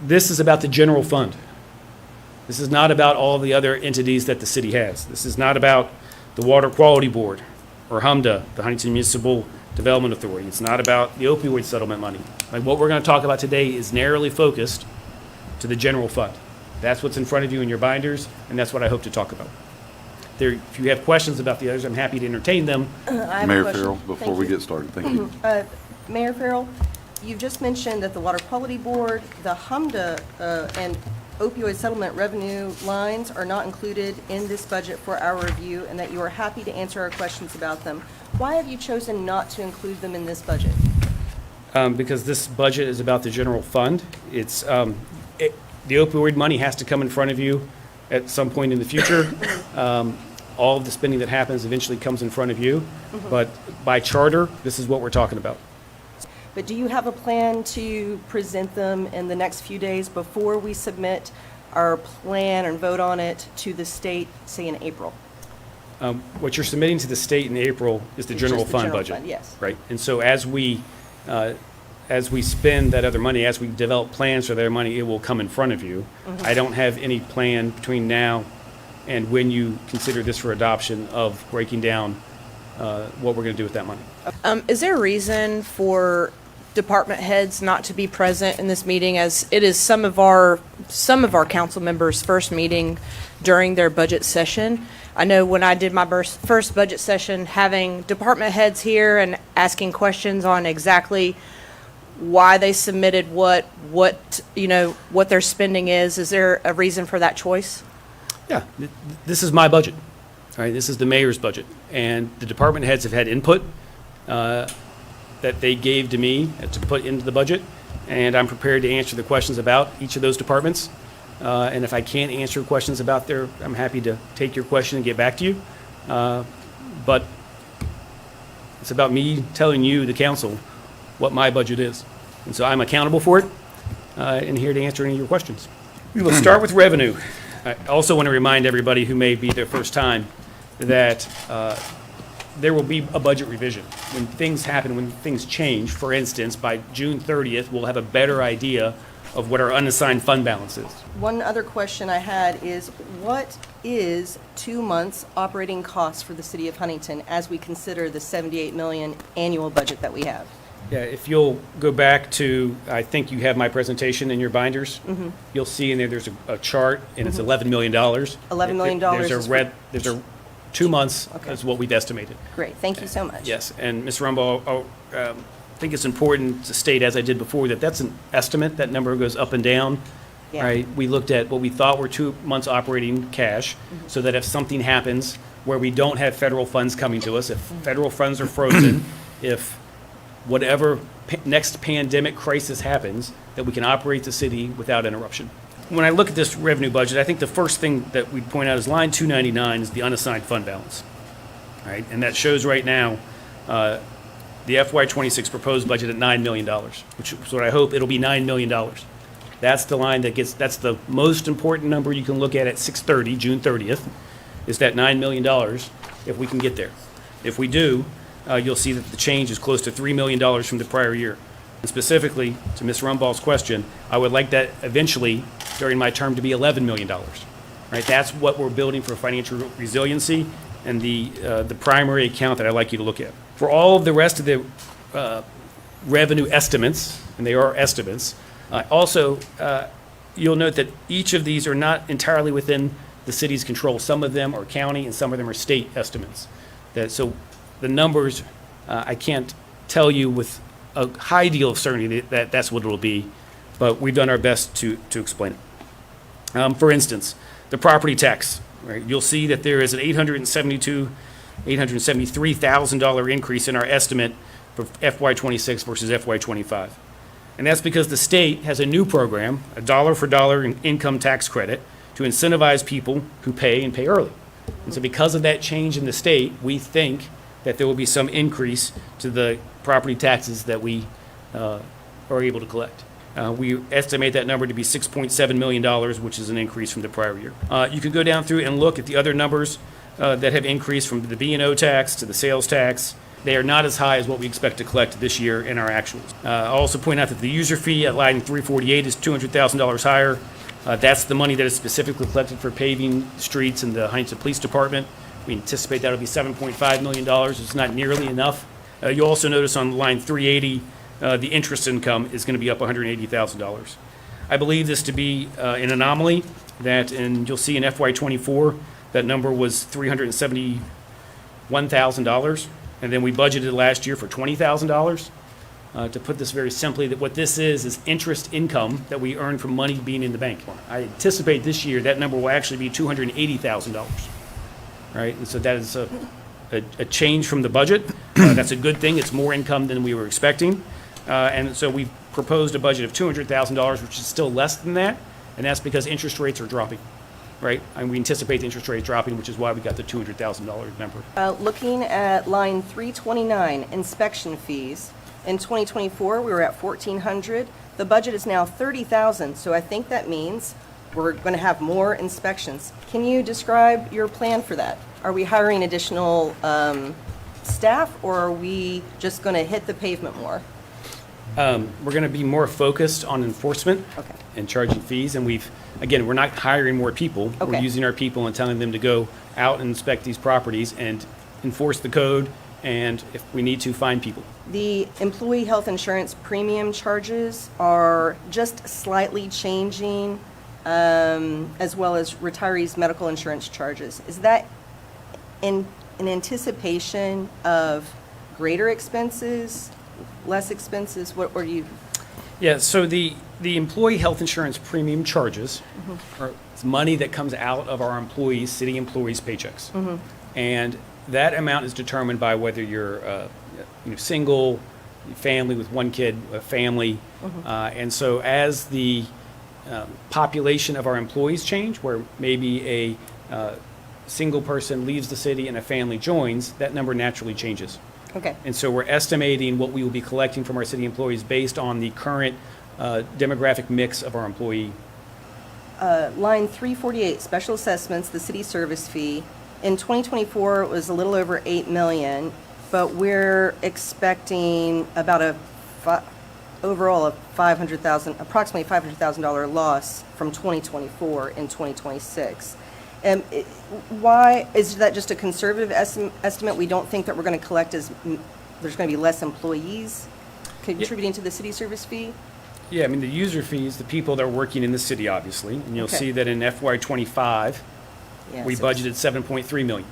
this is about the general fund. This is not about all the other entities that the city has. This is not about the Water Quality Board or HMDA, the Huntington Municipal Development Authority. It's not about the opioid settlement money. Like, what we're going to talk about today is narrowly focused to the general fund. That's what's in front of you in your binders, and that's what I hope to talk about. If you have questions about the others, I'm happy to entertain them. I have Mayor a question. Farrell, before we get started, thank you. Mayor Farrell, you've just mentioned that the Water Quality Board, the HMDA, and opioid settlement revenue lines are not included in this budget for our review, and that you are happy to answer our questions about them. Why have you chosen not to include them in this budget? Because this budget is about the general fund. It's, the opioid money has to come in front of you at some point in the future. All of the spending that happens eventually comes in front of you. But by charter, this is what we're talking about. But do you have a plan to present them in the next few days before we submit our plan and vote on it to the state, say in April? What you're submitting to the state in April is the It's general just the fund general budget. fund, yes. Right. And so as we spend that other money, as we develop plans for their money, it will come in front of you. I don't have any plan between now and when you consider this for adoption of breaking down what we're going to do with that money. Is there a reason for department heads not to be present in this meeting, as it is some of our council members' first meeting during their budget session? I know when I did my first budget session, having department heads here and asking questions on exactly why they submitted what their spending is there a reason for that choice? Yeah, this is my budget. All right, this is the mayor's budget, and the department heads have had input that they gave to me to put into the budget, and I'm prepared to answer the questions about each of those departments. And if I can't answer questions about I'm happy to take your question and get back to you. But it's about me telling you, the council, what my budget is. And so I'm accountable for it, and here to answer any of your questions. We will start with revenue. I also want to remind everybody who may be their first time that there will be a budget revision. When things happen, when things change, for instance, by June 30th, we'll have a better idea of what our unassigned fund balance is. One other question I had is, what is 2 months operating costs for the city of Huntington as we consider the 78 million annual budget that we have? Yeah, if you'll go back to, I think you have my presentation in your binders. You'll see in there's a chart, and it's $11 million. $11 million There's a 2 months Okay. is what we've estimated. Great, thank you so much. Yes, and Ms. Rumbaugh, I think it's important to state, as I did before, that that's an estimate. That number goes up and down. Yeah. Right? We looked at what we thought were 2 months operating cash, so that if something happens where we don't have federal funds coming to us, if federal funds are frozen, if whatever next pandemic crisis happens, that we can operate the city without interruption. When I look at this revenue budget, I think the first thing that we'd point out is line 299 is the unassigned fund balance. All right? And that shows right now the FY26 proposed budget at $9 million, which is what I hope it'll be $9 million. That's the line that's the most important number you can look at 6/30, June 30th, is that $9 million, if we can get there. If we do, you'll see that the change is close to $3 million from the prior year. And specifically, to Ms. Rumbaugh's question, I would like that eventually, during my term, to be $11 million. Right? That's what we're building for financial resiliency, and the primary account that I'd like you to look at. For all of the rest of the revenue estimates, and they are estimates, also, you'll note that each of these are not entirely within the city's control. Some of them are county, and some of them are state estimates. So the numbers, I can't tell you with a high deal of certainty that that's what it'll be, but we've done our best to explain it. For instance, the property tax, right? You'll see that there is an $873,000 increase in our estimate for FY26 versus FY25. And that's because the state has a new program, a dollar for dollar income tax credit, to incentivize people who pay and pay early. And so because of that change in the state, we think that there will be some increase to the property taxes that we are able to collect. We estimate that number to be $6.7 million, which is an increase from the prior year. You can go down through and look at the other numbers that have increased, from the B&O tax to the sales tax, they are not as high as what we expect to collect this year in our actuals. I'll also point out that the user fee at line 348 is $200,000 higher. That's the money that is specifically collected for paving streets in the Huntington Police Department. We anticipate that'll be $7.5 million. It's not nearly enough. You'll also notice on line 380, the interest income is going to be up $180,000. I believe this to be an anomaly that, and you'll see in FY24, that number was $371,000, and then we budgeted last year for $20,000. To put this very simply, that what this is interest income that we earn from money being in the bank. I anticipate this year that number will actually be $280,000, right? And so that is a change from the budget. That's a good thing. It's more income than we were expecting. And so we've proposed a budget of $200,000, which is still less than that, and that's because interest rates are dropping, right? And we anticipate the interest rates dropping, which is why we got the $200,000 number. Looking at line 329, inspection fees. In 2024, we were at 1,400. The budget is now 30,000, so I think that means we're going to have more inspections. Can you describe your plan for that? Are we hiring additional staff, or are we just going to hit the pavement more? We're going to be more focused on enforcement Okay. and charging fees, and we're not hiring more people. We're Okay. using our people and telling them to go out and inspect these properties and enforce the code, and if we need to, fine people. The employee health insurance premium charges are just slightly changing, as well as retirees' medical insurance charges. Is that in anticipation of greater expenses, less expenses? What were you? Yeah, so the employee health insurance premium charges are it's money that comes out of our employees, city employees' paychecks. And that amount is determined by whether you're single, family with one kid, a family. And so as the population of our employees change, where maybe a single person leaves the city and a family joins, that number naturally changes. Okay. And so we're estimating what we will be collecting from our city employees based on the current demographic mix of our employee. Line 348, special assessments, the city service fee. In 2024, it was a little over 8 million, but we're expecting about overall approximately $500,000 loss from 2024 in 2026. Why, is that just a conservative estimate? We don't think that we're going to collect there's going to be less employees contributing to the city service fee? Yeah, I mean, the user fees, the people that are working in the city, obviously, and you'll Okay. see that in FY25, Yeah, we so- budgeted 7.3 million.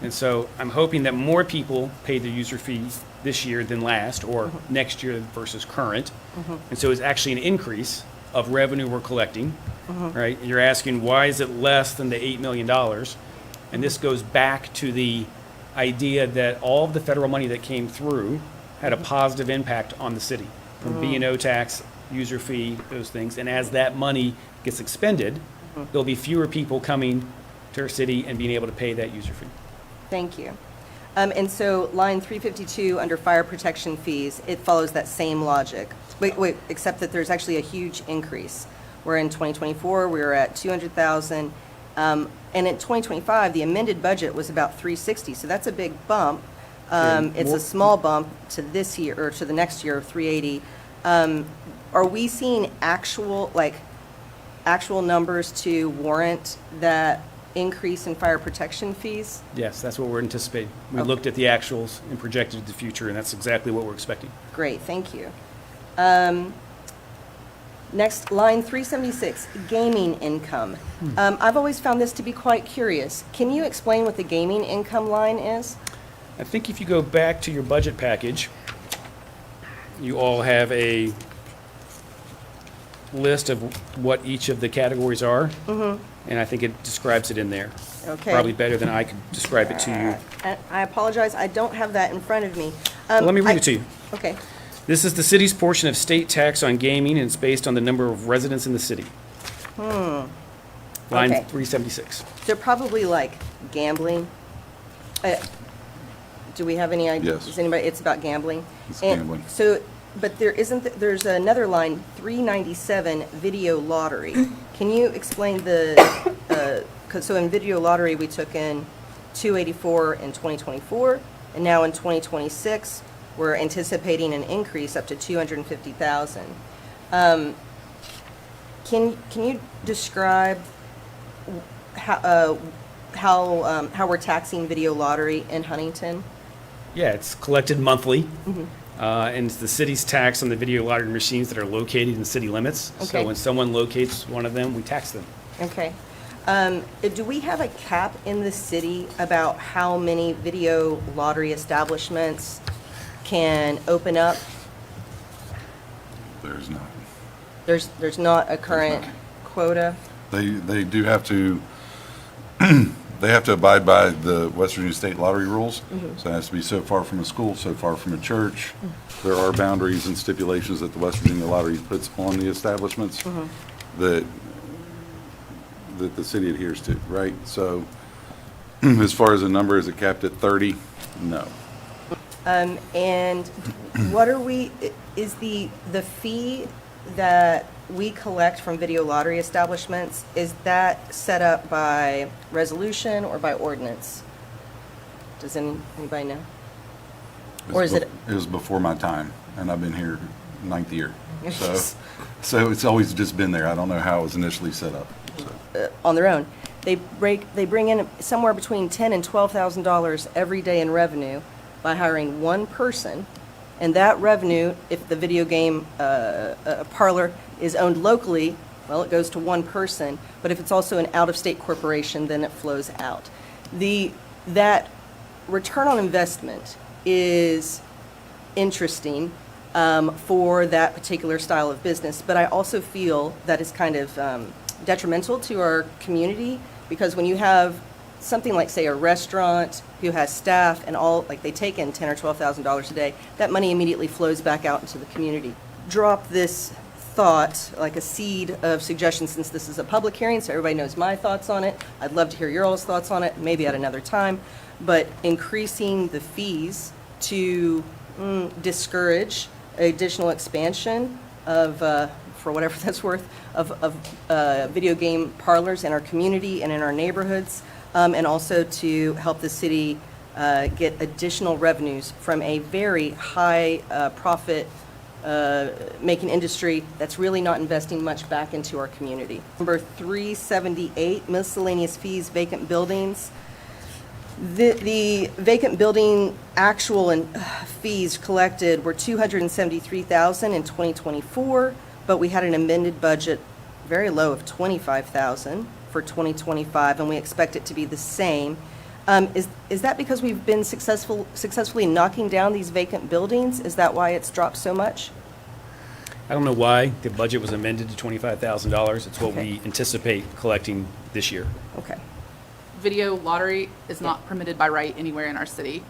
And so I'm hoping that more people pay the user fees this year than last, or next year versus current. And so it's actually an increase of revenue we're collecting, right? And you're asking, why is it less than the $8 million? And this goes back to the idea that all of the federal money that came through had a positive impact on the city, from B&O tax, user fee, those things. And as that money gets expended, there'll be fewer people coming to our city and being able to pay that user fee. Thank you. And so line 352, under fire protection fees, it follows that same logic. Wait, except that there's actually a huge increase. Where in 2024, we were at 200,000. And in 2025, the amended budget was about 360, so that's a big bump. It's a small bump to this year, or to the next year of 380. Are we seeing actual numbers to warrant that increase in fire protection fees? Yes, that's what we're anticipating. We Okay. looked at the actuals and projected the future, and that's exactly what we're expecting. Great, thank you. Next, line 376, gaming income. I've always found this to be quite curious. Can you explain what the gaming income line is? I think if you go back to your budget package, you all have a list of what each of the categories are. And I think it describes it in there. Okay. Probably better than I could describe it to you. And I apologize, I don't have that in front of me. Let me read it to you. Okay, This is the city's portion of state tax on gaming, and it's based on the number of residents in the city. Line Okay. 376. so probably like gambling. Do we have any idea? Yes. Does anybody, it's about gambling? It's And gambling. So, but there's another line, 397, video lottery. Can you explain so in video lottery, we took in 284 in 2024, And now in 2026, we're anticipating an increase up to 250,000. Can you describe how we're taxing video lottery in Huntington? Yeah, it's collected monthly, and it's the city's tax on the video lottery machines that are located in city limits. Okay. So when someone locates one of them, we tax them. Okay. Do we have a cap in the city about how many video lottery establishments can open up? There's not. There's not a current quota? They do have to, they have to abide by the West Virginia State Lottery rules. So it has to be so far from a school, so far from a church. There are boundaries and stipulations that the West Virginia Lottery puts on the establishments that the city adheres to, right? So as far as the number, is it capped at 30? No. And what are is the fee that we collect from video lottery establishments, is that set up by resolution or by ordinance? Does anybody know? Or is it? It was before my time, and I've been here 9th year. So it's always just been there. I don't know how it was initially set up. So. On their own. They bring in somewhere between $10,000 and $12,000 every day in revenue by hiring one person. And that revenue, if the video game parlor is owned locally, well, it goes to one person. But if it's also an out-of-state corporation, then it flows out. That return on investment is interesting for that particular style of business. But I also feel that it's kind of detrimental to our community, because when you have something like, say, a restaurant who has staff and all, like they take in $10,000 or $12,000 a day, that money immediately flows back out into the community. Drop this thought, like a seed of suggestion, since this is a public hearing, so everybody knows my thoughts on it. I'd love to hear your all's thoughts on it, maybe at another time. But increasing the fees to discourage additional expansion of, for whatever that's worth, of video game parlors in our community and in our neighborhoods, and also to help the city get additional revenues from a very high profit making industry that's really not investing much back into our community. Number 378, miscellaneous fees, vacant buildings. The vacant building actual and fees collected were $273,000 in 2024, but we had an amended budget very low of $25,000 for 2025, and we expect it to be the same. Is that because we've been successfully knocking down these vacant buildings? Is that why it's dropped so much? I don't know why the budget was amended to $25,000. It's what Okay. we anticipate collecting this year. Okay. Video lottery is not permitted by right anywhere in our city.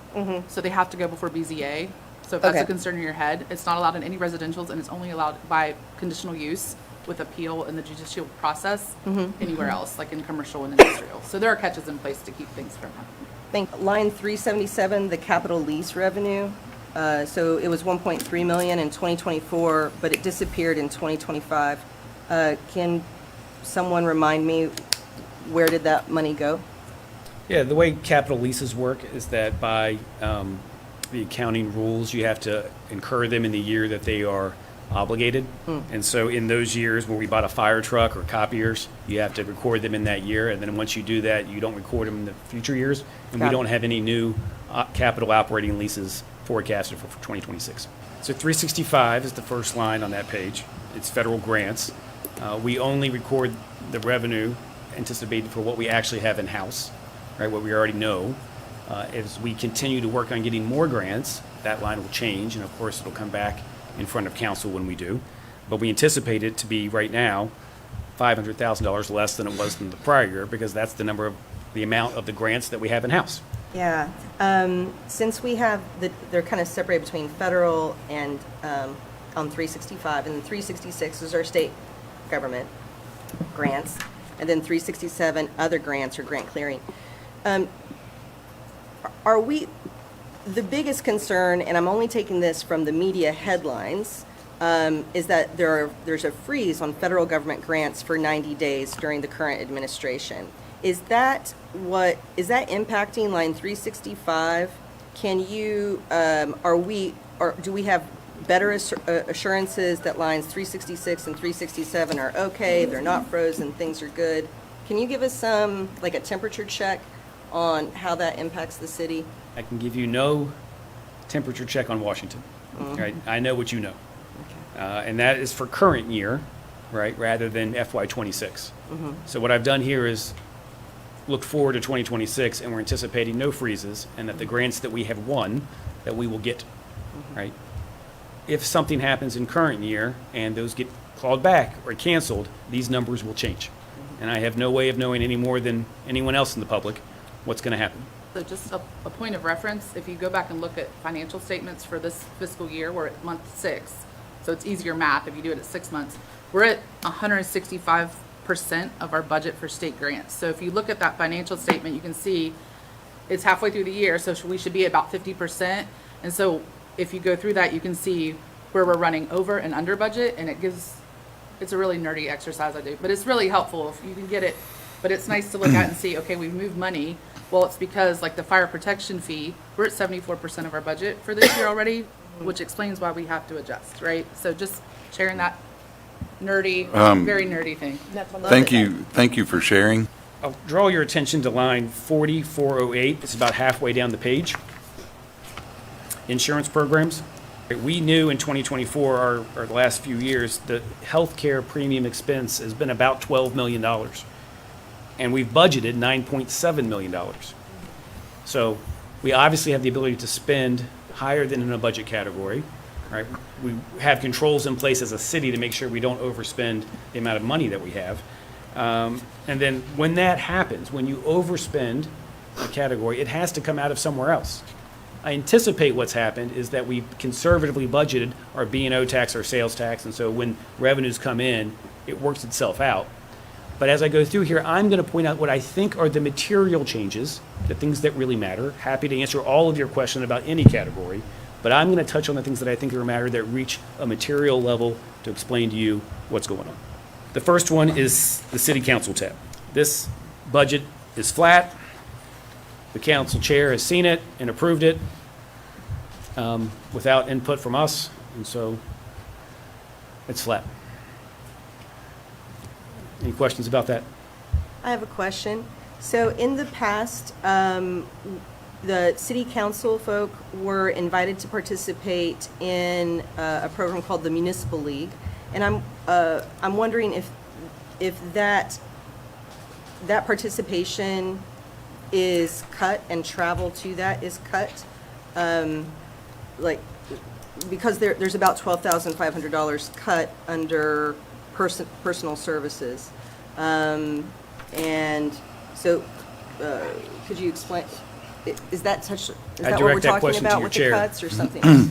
So they have to go before BZA. So if that's Okay. a concern in your head, it's not allowed in any residentials, and it's only allowed by conditional use with appeal in the judicial process anywhere else, like in commercial and industrial. So there are catches in place to keep things from happening. Line 377, the capital lease revenue. So it was 1.3 million in 2024, but it disappeared in 2025. Can someone remind me, where did that money go? Yeah, the way capital leases work is that by the accounting rules, you have to incur them in the year that they are obligated. And so in those years where we bought a fire truck or copiers, you have to record them in that year. And then once you do that, you don't record them in the future years. And Got we it. don't have any new capital operating leases forecasted for 2026. So 365 is the first line on that page. It's federal grants. We only record the revenue anticipated for what we actually have in-house, right, what we already know. As we continue to work on getting more grants, that line will change, and of course, it'll come back in front of council when we do. But we anticipate it to be, right now, $500,000 less than it was in the prior year, because that's the amount of the grants that we have in-house. Yeah, since we have, they're kind of separated between federal and on 365, and 366 is our state government grants, and then 367 other grants or grant clearing. Are we, the biggest concern, and I'm only taking this from the media headlines, is that there's a freeze on federal government grants for 90 days during the current administration. Is that impacting line 365 can you, do we have better assurances that lines 366 and 367 are okay, they're not frozen, things are good? Can you give us some, like a temperature check on how that impacts the city? I can give you no temperature check on Washington. Right? I know what you know. And that is for current year, right, rather than FY '26. So what I've done here is look forward to 2026, and we're anticipating no freezes, and that the grants that we have won, that we will get, right? If something happens in current year and those get clawed back or canceled, these numbers will change. And I have no way of knowing any more than anyone else in the public what's going to happen. So just a point of reference, if you go back and look at financial statements for this fiscal year, we're at month 6. So it's easier math if you do it at 6 months. We're at 165% of our budget for state grants. So if you look at that financial statement, you can see it's halfway through the year, so we should be at about 50%. And so if you go through that, you can see where we're running over and under budget, and it's a really nerdy exercise I do, but it's really helpful if you can get it. But it's nice to look at and see, okay, we've moved money. Well, it's because like the fire protection fee, we're at 74% of our budget for this year already, which explains why we have to adjust, right? So just sharing that nerdy, very nerdy thing. Thank you for sharing. I'll draw your attention to line 4408. It's about halfway down the page. Insurance programs. We knew in 2024, or the last few years, the healthcare premium expense has been about $12 million. And we've budgeted $9.7 million. So we obviously have the ability to spend higher than in a budget category, right? We have controls in place as a city to make sure we don't overspend the amount of money that we have. And then when that happens, when you overspend a category, it has to come out of somewhere else. I anticipate what's happened is that we conservatively budgeted our B&O tax, our sales tax, and so when revenues come in, it works itself out. But as I go through here, I'm going to point out what I think are the material changes, the things that really matter. Happy to answer all of your questions about any category, but I'm going to touch on the things that I think are matter that reach a material level to explain to you what's going on. The first one is the City Council tab. This budget is flat. The council chair has seen it and approved it without input from us, and so it's flat. Any questions about that? I have a question. So in the past, the city council folk were invited to participate in a program called the Municipal League, and I'm wondering if that participation is cut and travel to that is cut, like because there's about $12,500 cut under personal services. And so, could you explain, is that what we're direct that talking question to about your with chair. the cuts or something else?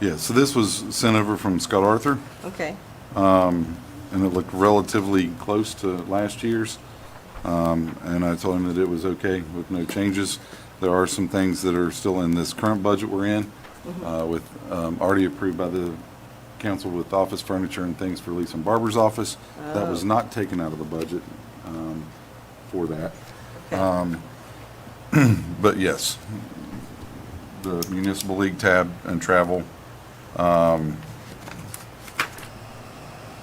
Yeah, so this was sent over from Scott Arthur, Okay, and it looked relatively close to last year's. And I told him that it was okay with no changes. There are some things that are still in this current budget we're in, with already approved by the council with office furniture and things for Lisa and Barber's office. That was not taken out of the budget for that. okay. But yes, the Municipal League tab and travel.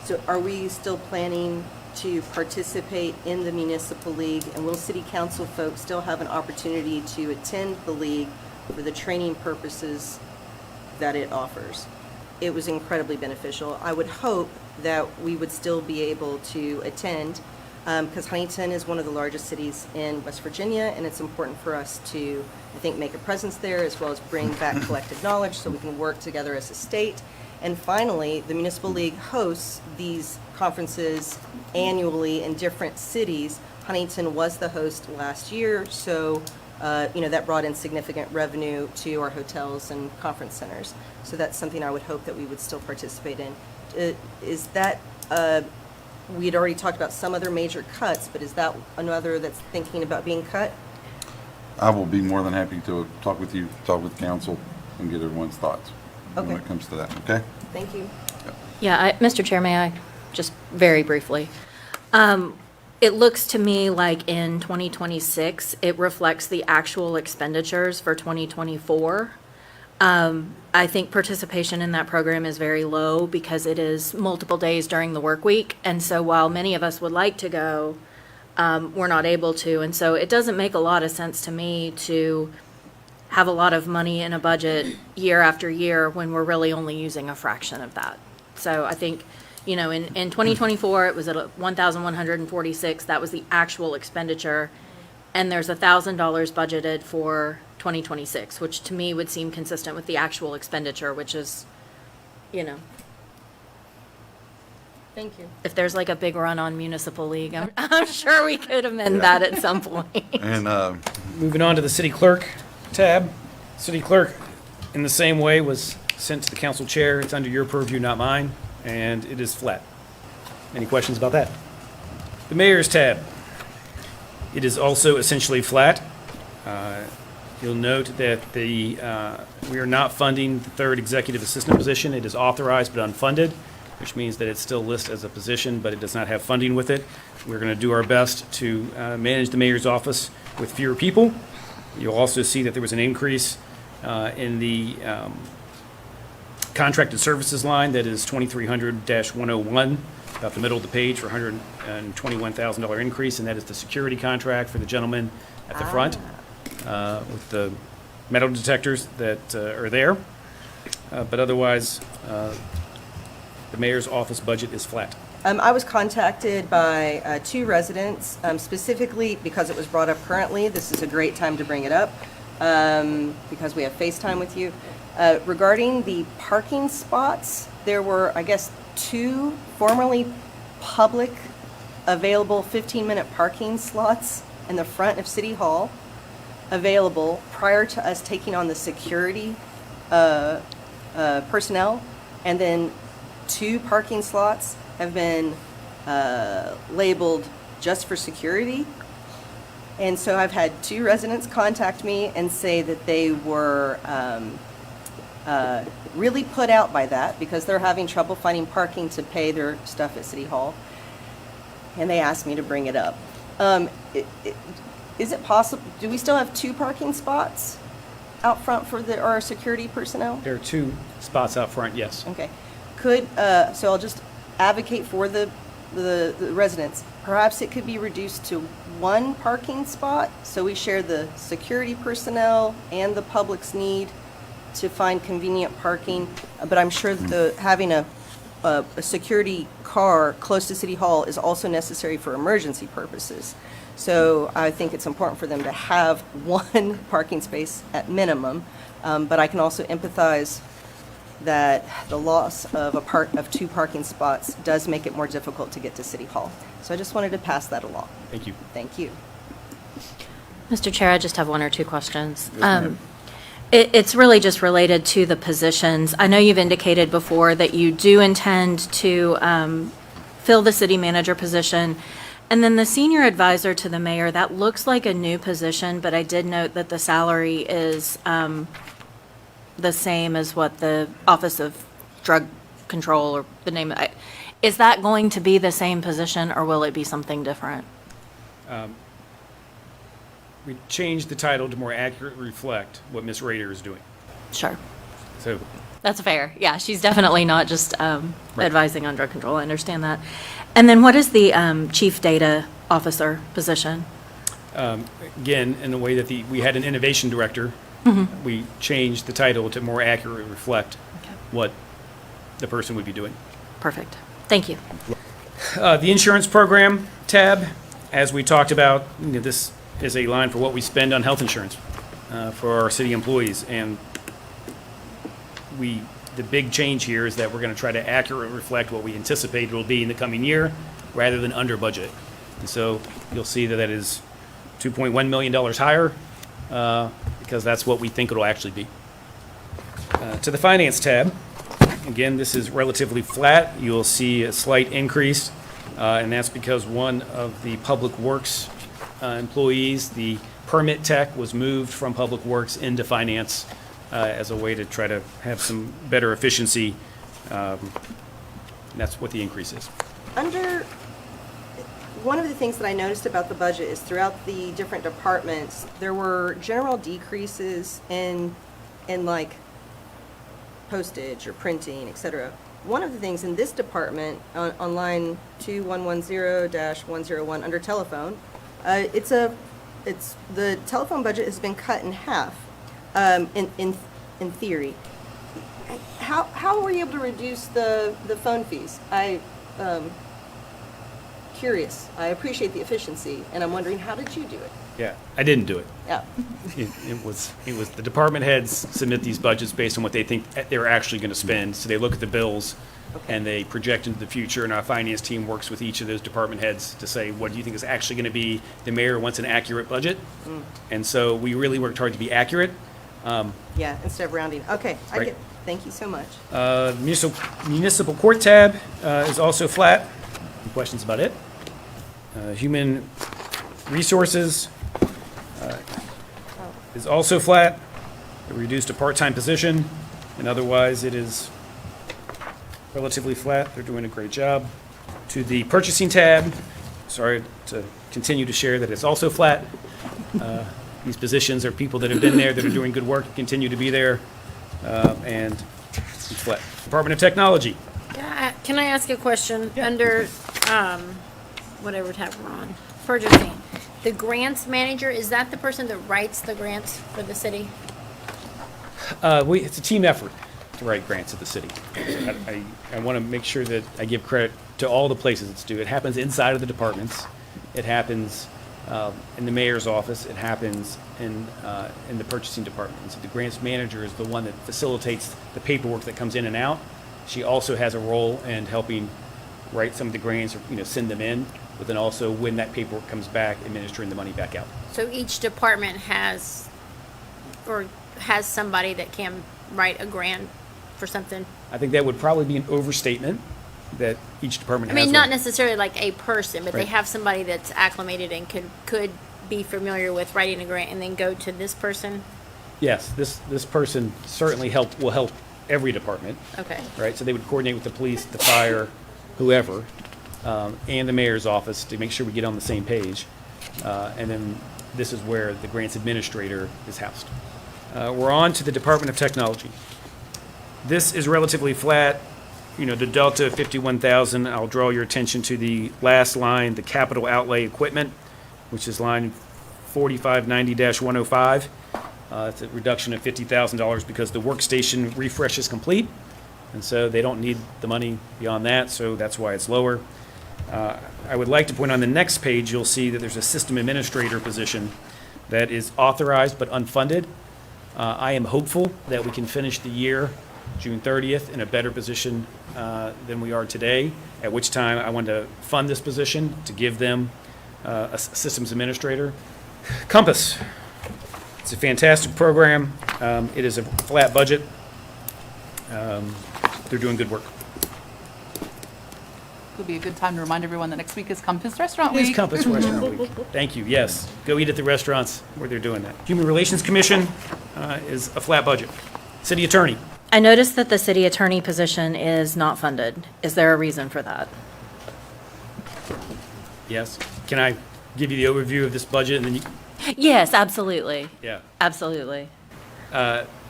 So are we still planning to participate in the Municipal League? And will city council folks still have an opportunity to attend the league for the training purposes that it offers? It was incredibly beneficial. I would hope that we would still be able to attend, because Huntington is one of the largest cities in West Virginia, and it's important for us to, I think, make a presence there, as well as bring back collective knowledge so we can work together as a state. And finally, the Municipal League hosts these conferences annually in different cities. Huntington was the host last year, so that brought in significant revenue to our hotels and conference centers. So that's something I would hope that we would still participate in. Is that, we had already talked about some other major cuts, but is that another that's thinking about being cut? I will be more than happy to talk with you, talk with council, and get everyone's thoughts when Okay. it comes to that, okay? Thank you. Yeah, Mr. Chair, may I just very briefly? It looks to me like in 2026, it reflects the actual expenditures for 2024. I think participation in that program is very low because it is multiple days during the work week. And so while many of us would like to go, we're not able to. And so it doesn't make a lot of sense to me to have a lot of money in a budget year after year when we're really only using a fraction of that. So I think, you know, in 2024, it was at 1,146. That was the actual expenditure. And there's $1,000 budgeted for 2026, which to me would seem consistent with the actual expenditure, which is, you know, Thank you. if there's like a big run on Municipal League, I'm sure we could amend that at some point. And Moving on to the city clerk tab. City clerk, in the same way, was sent to the council chair. It's under your purview, not mine, and it is flat. Any questions about that? The mayor's tab. It is also essentially flat. You'll note that we are not funding the third executive assistant position. It is authorized but unfunded, which means that it's still listed as a position, but it does not have funding with it. We're going to do our best to manage the mayor's office with fewer people. You'll also see that there was an increase in the contracted services line that is 2300-101, about the middle of the page, for $121,000 increase, and that is the security contract for the gentleman at the front with the metal detectors that are there. But otherwise, the mayor's office budget is flat. I was contacted by two residents, specifically because it was brought up currently. This is a great time to bring it up because we have FaceTime with you. Regarding the parking spots, there were, I guess, two formerly public available 15-minute parking slots in the front of City Hall available prior to us taking on the security personnel, and then two parking slots have been labeled just for security. And so I've had two residents contact me and say that they were really put out by that because they're having trouble finding parking to pay their stuff at City Hall. And they asked me to bring it up. Is it possible, do we still have two parking spots out front for our security personnel? There are two spots out front, yes. Okay. So I'll just advocate for the residents. Perhaps it could be reduced to one parking spot, so we share the security personnel and the public's need to find convenient parking. But I'm sure having a security car close to City Hall is also necessary for emergency purposes. So I think it's important for them to have one parking space at minimum. But I can also empathize that the loss of two parking spots does make it more difficult to get to City Hall. So I just wanted to pass that along. Thank you. Thank you. Mr. Chair, I just have one or two questions. Yes, ma'am. It's really just related to the positions. I know you've indicated before that you do intend to fill the city manager position. And then the senior advisor to the mayor, that looks like a new position, but I did note that the salary is the same as what the Office of Drug Control, or the name, is that going to be the same position, or will it be something different? We changed the title to more accurately reflect what Ms. Rader is doing. Sure. So That's fair. Yeah, she's definitely not just advising on drug control. I understand that. And then what is the chief data officer position? again, in the way that we had an innovation director, we changed the title to more accurately reflect what the person would be doing. Perfect. Thank you. The insurance program tab, as we talked about, this is a line for what we spend on health insurance for our city employees. And the big change here is that we're going to try to accurately reflect what we anticipate it will be in the coming year rather than under budget. And so you'll see that that is $2.1 million higher because that's what we think it'll actually be. To the finance tab, again, this is relatively flat. You'll see a slight increase, and that's because one of the Public Works employees, the permit tech, was moved from Public Works into finance as a way to try to have some better efficiency. And that's what the increase is. one of the things that I noticed about the budget is throughout the different departments, there were general decreases in like postage or printing, et cetera. One of the things in this department, on line 2110-101, under telephone, it's the telephone budget has been cut in half, in theory. How were you able to reduce the phone fees? Curious. I appreciate the efficiency, and I'm wondering, how did you do it? Yeah, I didn't do it. Yeah. It was the department heads submit these budgets based on what they think they're actually going to spend. So they look at the bills and they project into the future, and our finance team works with each of those department heads to say, what do you think is actually going to be, the mayor wants an accurate budget. And so we really worked hard to be accurate. Yeah, instead of rounding. Okay, I Right. get, thank you so much. Municipal court tab is also flat. Any questions about it? Human resources is also flat. They reduced a part-time position, and otherwise it is relatively flat. They're doing a great job. To the purchasing tab, sorry to continue to share that it's also flat. These positions are people that have been there, that are doing good work, continue to be there, and it's flat. Department of Technology. Can I ask a question? Yeah. Under, whatever tab we're on, purchasing, the grants manager, is that the person that writes the grants for the city? It's a team effort to write grants at the city. I want to make sure that I give credit to all the places it's due. It happens inside of the departments. It happens in the mayor's office. It happens in the purchasing department. And so the grants manager is the one that facilitates the paperwork that comes in and out. She also has a role in helping write some of the grants or, send them in, but then also when that paperwork comes back, administering the money back out. So each department has somebody that can write a grant for something? I think that would probably be an overstatement that each department I has. mean, not necessarily like a person, but they Right. have somebody that's acclimated and could be familiar with writing a grant and then go to this person? Yes, this person certainly will help every department, Okay. right? So they would coordinate with the police, the fire, whoever, and the mayor's office to make sure we get on the same page. And then this is where the grants administrator is housed. We're on to the Department of Technology. This is relatively flat. The delta of 51,000, I'll draw your attention to the last line, the capital outlay equipment, which is line 4590-105. It's a reduction of $50,000 because the workstation refresh is complete, and so they don't need the money beyond that, so that's why it's lower. I would like to point on the next page, you'll see that there's a system administrator position that is authorized but unfunded. I am hopeful that we can finish the year, June 30th, in a better position than we are today, at which time I want to fund this position to give them a systems administrator. Compass. It's a fantastic program. It is a flat budget. They're doing good work. Would be a good time to remind everyone that next week is Compass Restaurant It is Week. Compass Restaurant Week. Thank you, yes. Go eat at the restaurants where they're doing that. Human Relations Commission is a flat budget. City Attorney. I noticed that the city attorney position is not funded. Is there a reason for that? Yes. Can I give you the overview of this budget and then you, Yes, absolutely. yeah. Absolutely.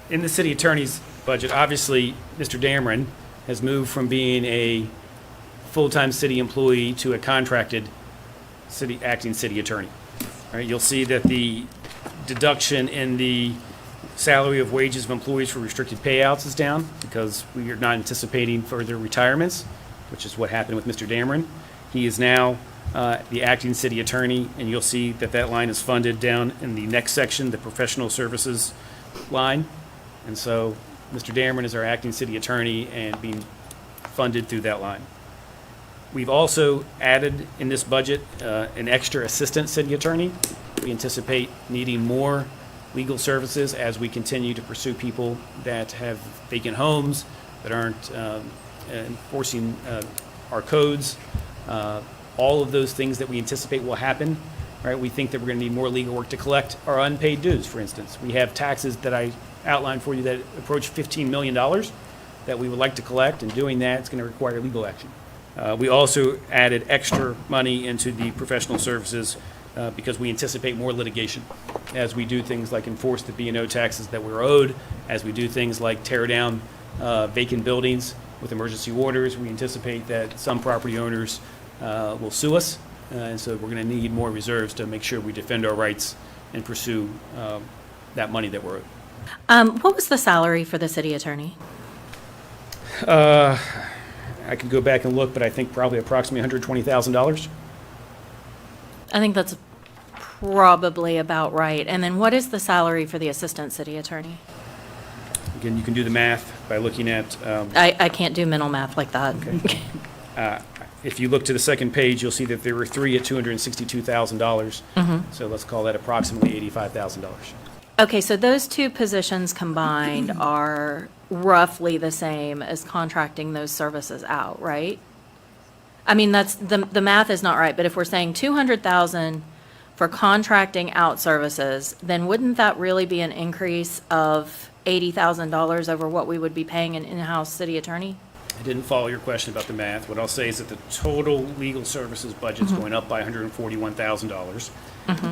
In the city attorney's budget, obviously, Mr. Dameron has moved from being a full-time city employee to a contracted acting city attorney. All right, you'll see that the deduction in the salary of wages of employees for restricted payouts is down because we are not anticipating further retirements, which is what happened with Mr. Dameron. He is now the acting city attorney, and you'll see that that line is funded down in the next section, the professional services line. And so Mr. Dameron is our acting city attorney and being funded through that line. We've also added in this budget an extra assistant city attorney. We anticipate needing more legal services as we continue to pursue people that have vacant homes, that aren't enforcing our codes. All of those things that we anticipate will happen, right? We think that we're going to need more legal work to collect our unpaid dues, for instance. We have taxes that I outlined for you that approach $15 million that we would like to collect, and doing that, it's going to require legal action. We also added extra money into the professional services because we anticipate more litigation as we do things like enforce the B&O taxes that we're owed, as we do things like tear down vacant buildings with emergency orders. We anticipate that some property owners will sue us, and so we're going to need more reserves to make sure we defend our rights and pursue that money that we're owed. What was the salary for the city attorney? I could go back and look, but I think probably approximately $120,000. I think that's probably about right. And then what is the salary for the assistant city attorney? Again, you can do the math by looking at, I can't do mental math like that. if you look to the second page, you'll see that there were 3 at $262,000. So let's call that approximately $85,000. Okay, so those two positions combined are roughly the same as contracting those services out, right? I mean, that's, the math is not right, but if we're saying 200,000 for contracting out services, then wouldn't that really be an increase of $80,000 over what we would be paying an in-house city attorney? I didn't follow your question about the math. What I'll say is that the total legal services budget's going up by $141,000.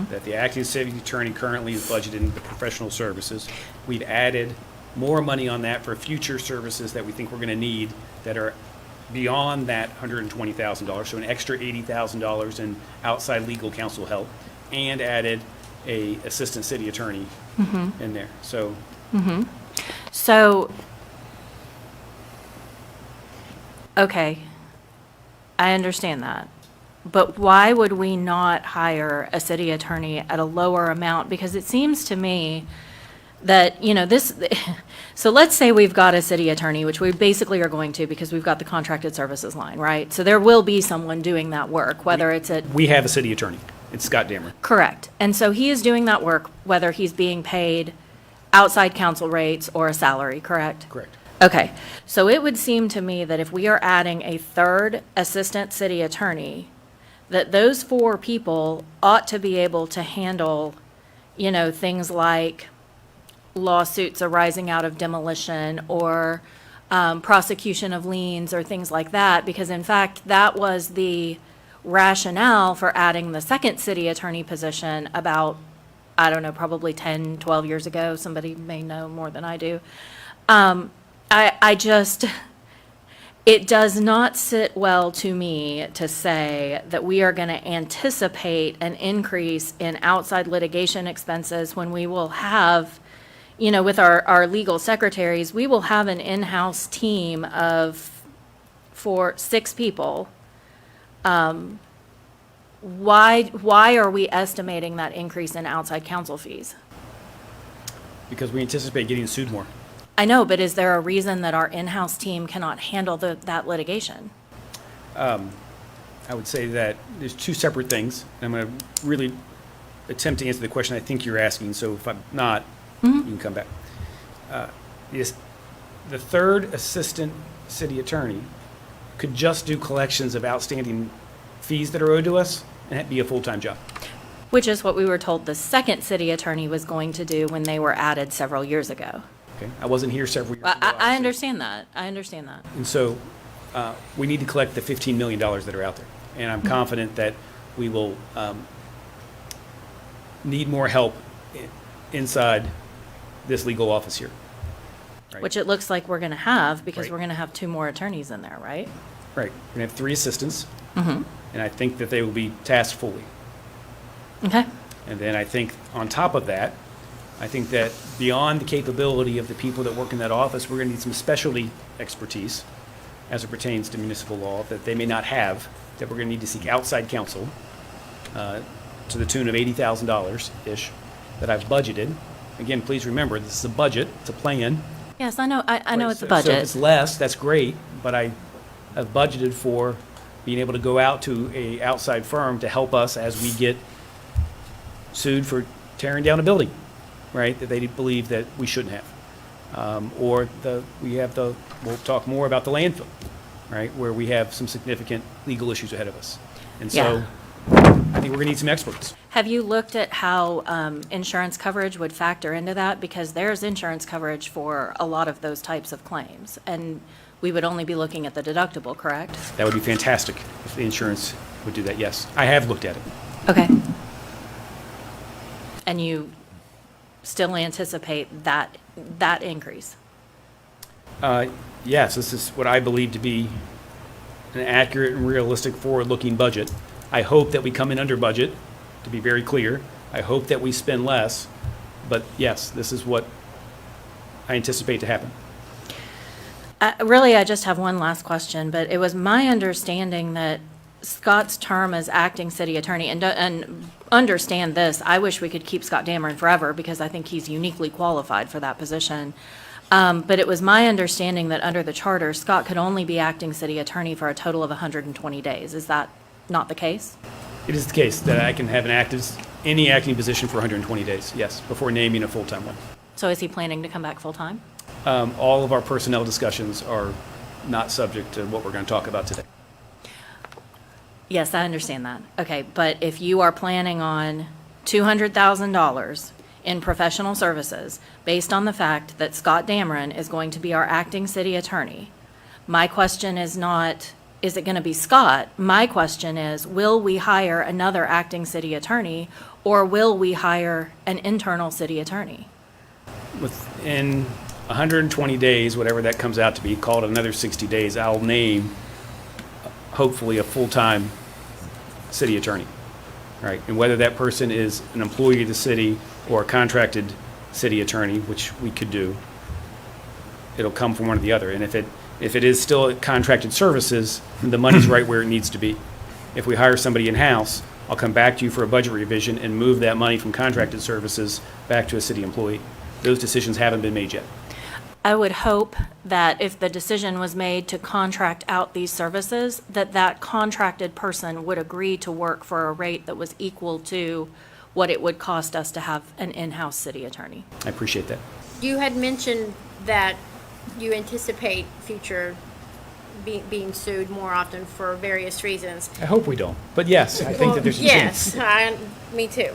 That the acting city attorney currently is budgeted in the professional services. We've added more money on that for future services that we think we're going to need that are beyond that $120,000. So an extra $80,000 in outside legal counsel help, and added a assistant city attorney in there. So So, okay, I understand that. But why would we not hire a city attorney at a lower amount? Because it seems to me that, you know, this, so let's say we've got a city attorney, which we basically are going to because we've got the contracted services line, right? So there will be someone doing that work, whether it's at. we have a city attorney. It's Scott Dameron. Correct. And so he is doing that work, whether he's being paid outside council rates or a salary, correct? Correct. Okay, so it would seem to me that if we are adding a third assistant city attorney, that those 4 people ought to be able to handle, you know, things like lawsuits arising out of demolition or prosecution of liens or things like that, because in fact, that was the rationale for adding the second city attorney position about, I don't know, probably 10, 12 years ago. Somebody may know more than I do. I just, it does not sit well to me to say that we are going to anticipate an increase in outside litigation expenses when we will have, you know, with our legal secretaries, we will have an in-house team of 6 people. Why are we estimating that increase in outside counsel fees? Because we anticipate getting sued more. I know, but is there a reason that our in-house team cannot handle that litigation? I would say that there's 2 separate things. I'm going to really attempt to answer the question I think you're asking, so if I'm not, you can come back. Yes, the third assistant city attorney could just do collections of outstanding fees that are owed to us and it'd be a full-time job. Which is what we were told the second city attorney was going to do when they were added several years ago. Okay, I wasn't here several years ago. I obviously. understand that. I understand that. And so we need to collect the $15 million that are out there. And I'm confident that we will need more help inside this legal office here. Right. Which it looks like we're going to have because Right. we're going to have 2 more attorneys in there, right? Right. We're going to have 3 assistants. And I think that they will be tasked fully. Okay. And then I think on top of that, I think that beyond the capability of the people that work in that office, we're going to need some specialty expertise as it pertains to municipal law that they may not have, that we're going to need to seek outside counsel to the tune of $80,000-ish that I've budgeted. Again, please remember, this is a budget, it's a plan. Yes, I know. I know it's a So if budget. it's less, that's great, but I have budgeted for being able to go out to a outside firm to help us as we get sued for tearing down a building, right, that they believe that we shouldn't have. We'll talk more about the landfill, right, where we have some significant legal issues ahead of us. And so I think we're going to need some experts. Have you looked at how insurance coverage would factor into that? Because there's insurance coverage for a lot of those types of claims. And we would only be looking at the deductible, correct? That would be fantastic if the insurance would do that, yes. I have looked at it. Okay. And you still anticipate that increase? Yes, this is what I believe to be an accurate and realistic forward-looking budget. I hope that we come in under budget, to be very clear. I hope that we spend less, but yes, this is what I anticipate to happen. Really, I just have one last question, but it was my understanding that Scott's term as acting city attorney, and understand this, I wish we could keep Scott Dameron forever because I think he's uniquely qualified for that position. But it was my understanding that under the charter, Scott could only be acting city attorney for a total of 120 days. Is that not the case? It is the case that I can have any acting position for 120 days, yes, before naming a full-time one. So is he planning to come back full-time? All of our personnel discussions are not subject to what we're going to talk about today. Yes, I understand that. Okay, but if you are planning on $200,000 in professional services based on the fact that Scott Dameron is going to be our acting city attorney, my question is not, is it going to be Scott? My question is, will we hire another acting city attorney, or will we hire an internal city attorney? Within 120 days, whatever that comes out to be, call it another 60 days, I'll name hopefully a full-time city attorney, right? And whether that person is an employee of the city or a contracted city attorney, which we could do, it'll come from one or the other. And if it is still contracted services, then the money's right where it needs to be. If we hire somebody in-house, I'll come back to you for a budget revision and move that money from contracted services back to a city employee. Those decisions haven't been made yet. I would hope that if the decision was made to contract out these services, that contracted person would agree to work for a rate that was equal to what it would cost us to have an in-house city attorney. I appreciate that. You had mentioned that you anticipate future being sued more often for various reasons. I hope we don't, but yes, I think that there's a chance. Yes, me too.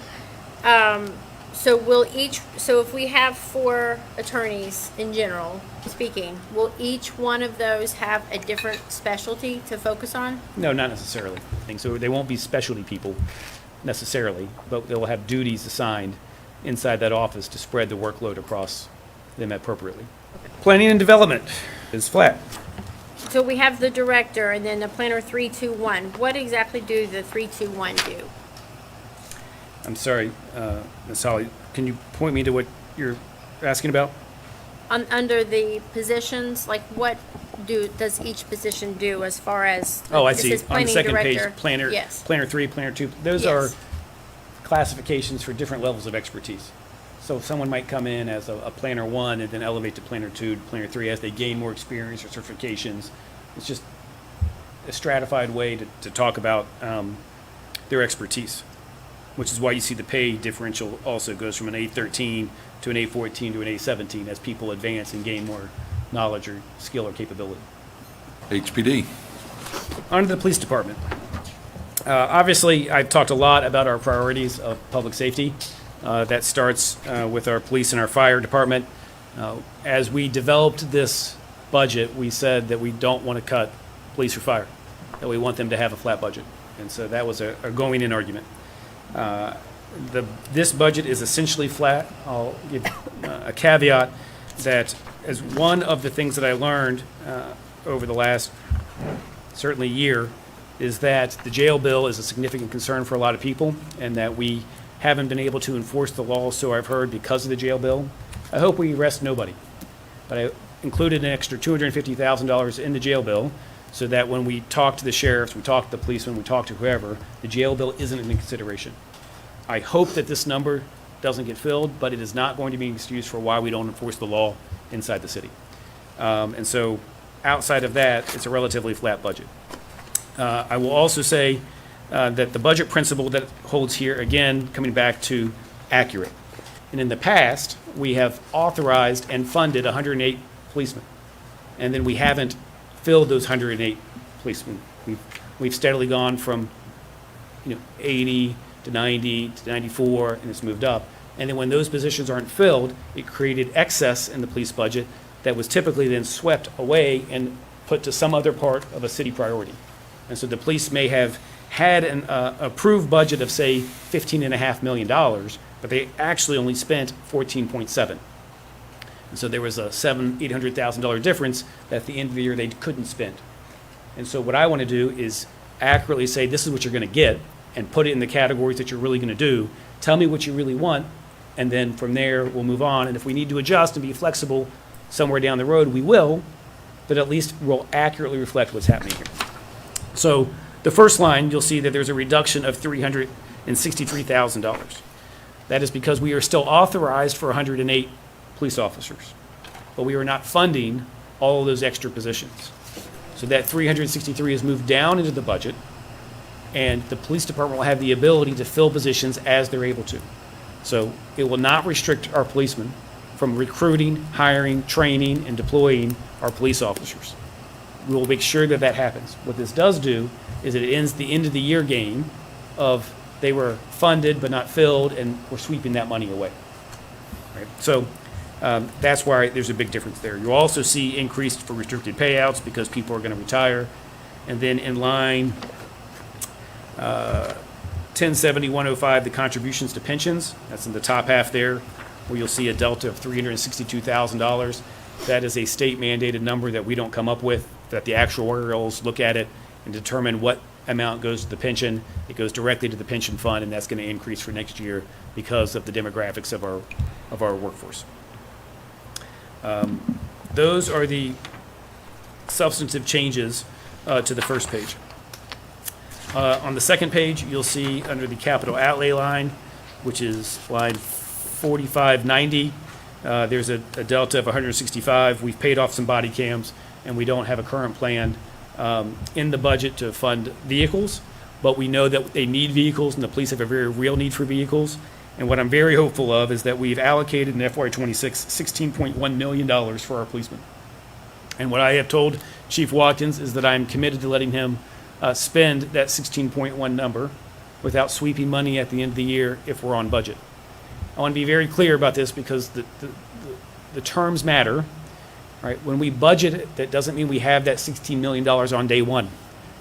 So if we have 4 attorneys in general speaking, will each one of those have a different specialty to focus on? No, not necessarily. So they won't be specialty people necessarily, but they'll have duties assigned inside that office to spread the workload across them appropriately. Planning and development is flat. So we have the director and then the planner 321. What exactly do the 321 do? I'm sorry, Ms. Holly, can you point me to what you're asking about? Under the positions, like what does each position do as far as? Oh, I it see. says On the planning second page, director. planner, Yes. planner 3, planner 2, those are Yes. classifications for different levels of expertise. So someone might come in as a planner 1 and then elevate to planner 2, to planner 3 as they gain more experience or certifications. It's just a stratified way to talk about their expertise, which is why you see the pay differential also goes from an A13 to an A14 to an A17 as people advance and gain more knowledge or skill or capability. HPD. On to the police department. Obviously, I've talked a lot about our priorities of public safety. That starts with our police and our fire department. As we developed this budget, we said that we don't want to cut police or fire, that we want them to have a flat budget. And so that was a going-in argument. This budget is essentially flat. I'll give a caveat that as one of the things that I learned over the last certainly year is that the jail bill is a significant concern for a lot of people and that we haven't been able to enforce the law, so I've heard, because of the jail bill. I hope we arrest nobody. But I included an extra $250,000 in the jail bill so that when we talk to the sheriffs, we talk to the policemen, we talk to whoever, the jail bill isn't in consideration. I hope that this number doesn't get filled, but it is not going to be an excuse for why we don't enforce the law inside the city. And so outside of that, it's a relatively flat budget. I will also say that the budget principle that holds here, again, coming back to accurate. And in the past, we have authorized and funded 108 policemen. And then we haven't filled those 108 policemen. We've steadily gone from 80 to 90 to 94, and it's moved up. And then when those positions aren't filled, it created excess in the police budget that was typically then swept away and put to some other part of a city priority. And so the police may have had an approved budget of, say, $15.5 million, but they actually only spent 14.7. And so there was a $800,000 difference that at the end of the year they couldn't spend. And so what I want to do is accurately say, this is what you're going to get, and put it in the categories that you're really going to do. Tell me what you really want, and then from there, we'll move on. And if we need to adjust and be flexible somewhere down the road, we will, but at least we'll accurately reflect what's happening here. So the first line, you'll see that there's a reduction of $363,000. That is because we are still authorized for 108 police officers, but we are not funding all of those extra positions. So that 363 is moved down into the budget, and the police department will have the ability to fill positions as they're able to. So it will not restrict our policemen from recruiting, hiring, training, and deploying our police officers. We will make sure that that happens. What this does do is it ends the end of the year game of they were funded but not filled, and we're sweeping that money away. Right? So that's why there's a big difference there. You'll also see increased for restricted payouts because people are going to retire. And then in line 1070-105, the contributions to pensions, that's in the top half there, where you'll see a delta of $362,000. That is a state mandated number that we don't come up with, that the actuarials look at it and determine what amount goes to the pension. It goes directly to the pension fund, and that's going to increase for next year because of the demographics of our workforce. Those are the substantive changes to the first page. On the second page, you'll see under the capital outlay line, which is line 4590, there's a delta of 165. We've paid off some body cams, and we don't have a current plan in the budget to fund vehicles, but we know that they need vehicles, and the police have a very real need for vehicles. And what I'm very hopeful of is that we've allocated in FY26 $16.1 million for our policemen. And what I have told Chief Watkins is that I'm committed to letting him spend that 16.1 number without sweeping money at the end of the year if we're on budget. I want to be very clear about this because the terms matter. Right? When we budget it, that doesn't mean we have that $16 million on day one.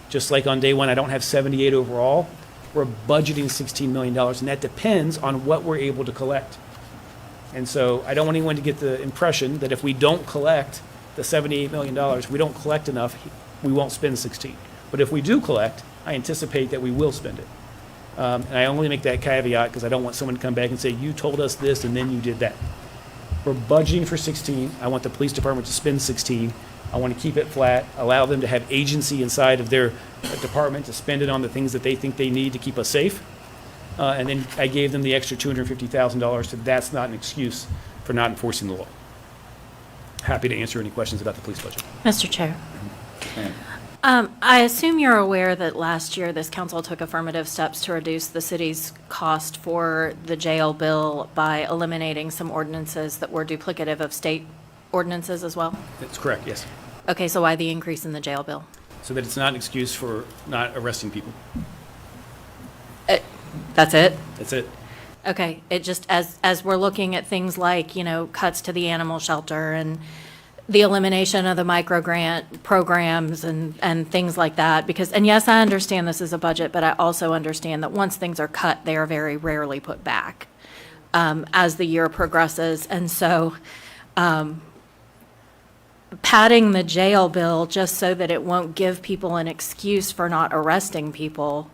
Just like on day one, I don't have 78 overall. We're budgeting $16 million, and that depends on what we're able to collect. And so I don't want anyone to get the impression that if we don't collect the $78 million, we don't collect enough, we won't spend 16. But if we do collect, I anticipate that we will spend it. And I only make that caveat because I don't want someone to come back and say, you told us this and then you did that. We're budgeting for 16. I want the police department to spend 16. I want to keep it flat, allow them to have agency inside of their department to spend it on the things that they think they need to keep us safe. And then I gave them the extra $250,000, so that's not an excuse for not enforcing the law. Happy to answer any questions about the police budget. Mr. Chair. Ma'am. I assume you're aware that last year this council took affirmative steps to reduce the city's cost for the jail bill by eliminating some ordinances that were duplicative of state ordinances as well? That's correct, yes. Okay, so why the increase in the jail bill? So that it's not an excuse for not arresting people. That's it? That's it. Okay, it just, as we're looking at things like, cuts to the animal shelter and the elimination of the micro-grant programs and things like that, because, and yes, I understand this is a budget, but I also understand that once things are cut, they are very rarely put back as the year progresses. And so padding the jail bill just so that it won't give people an excuse for not arresting people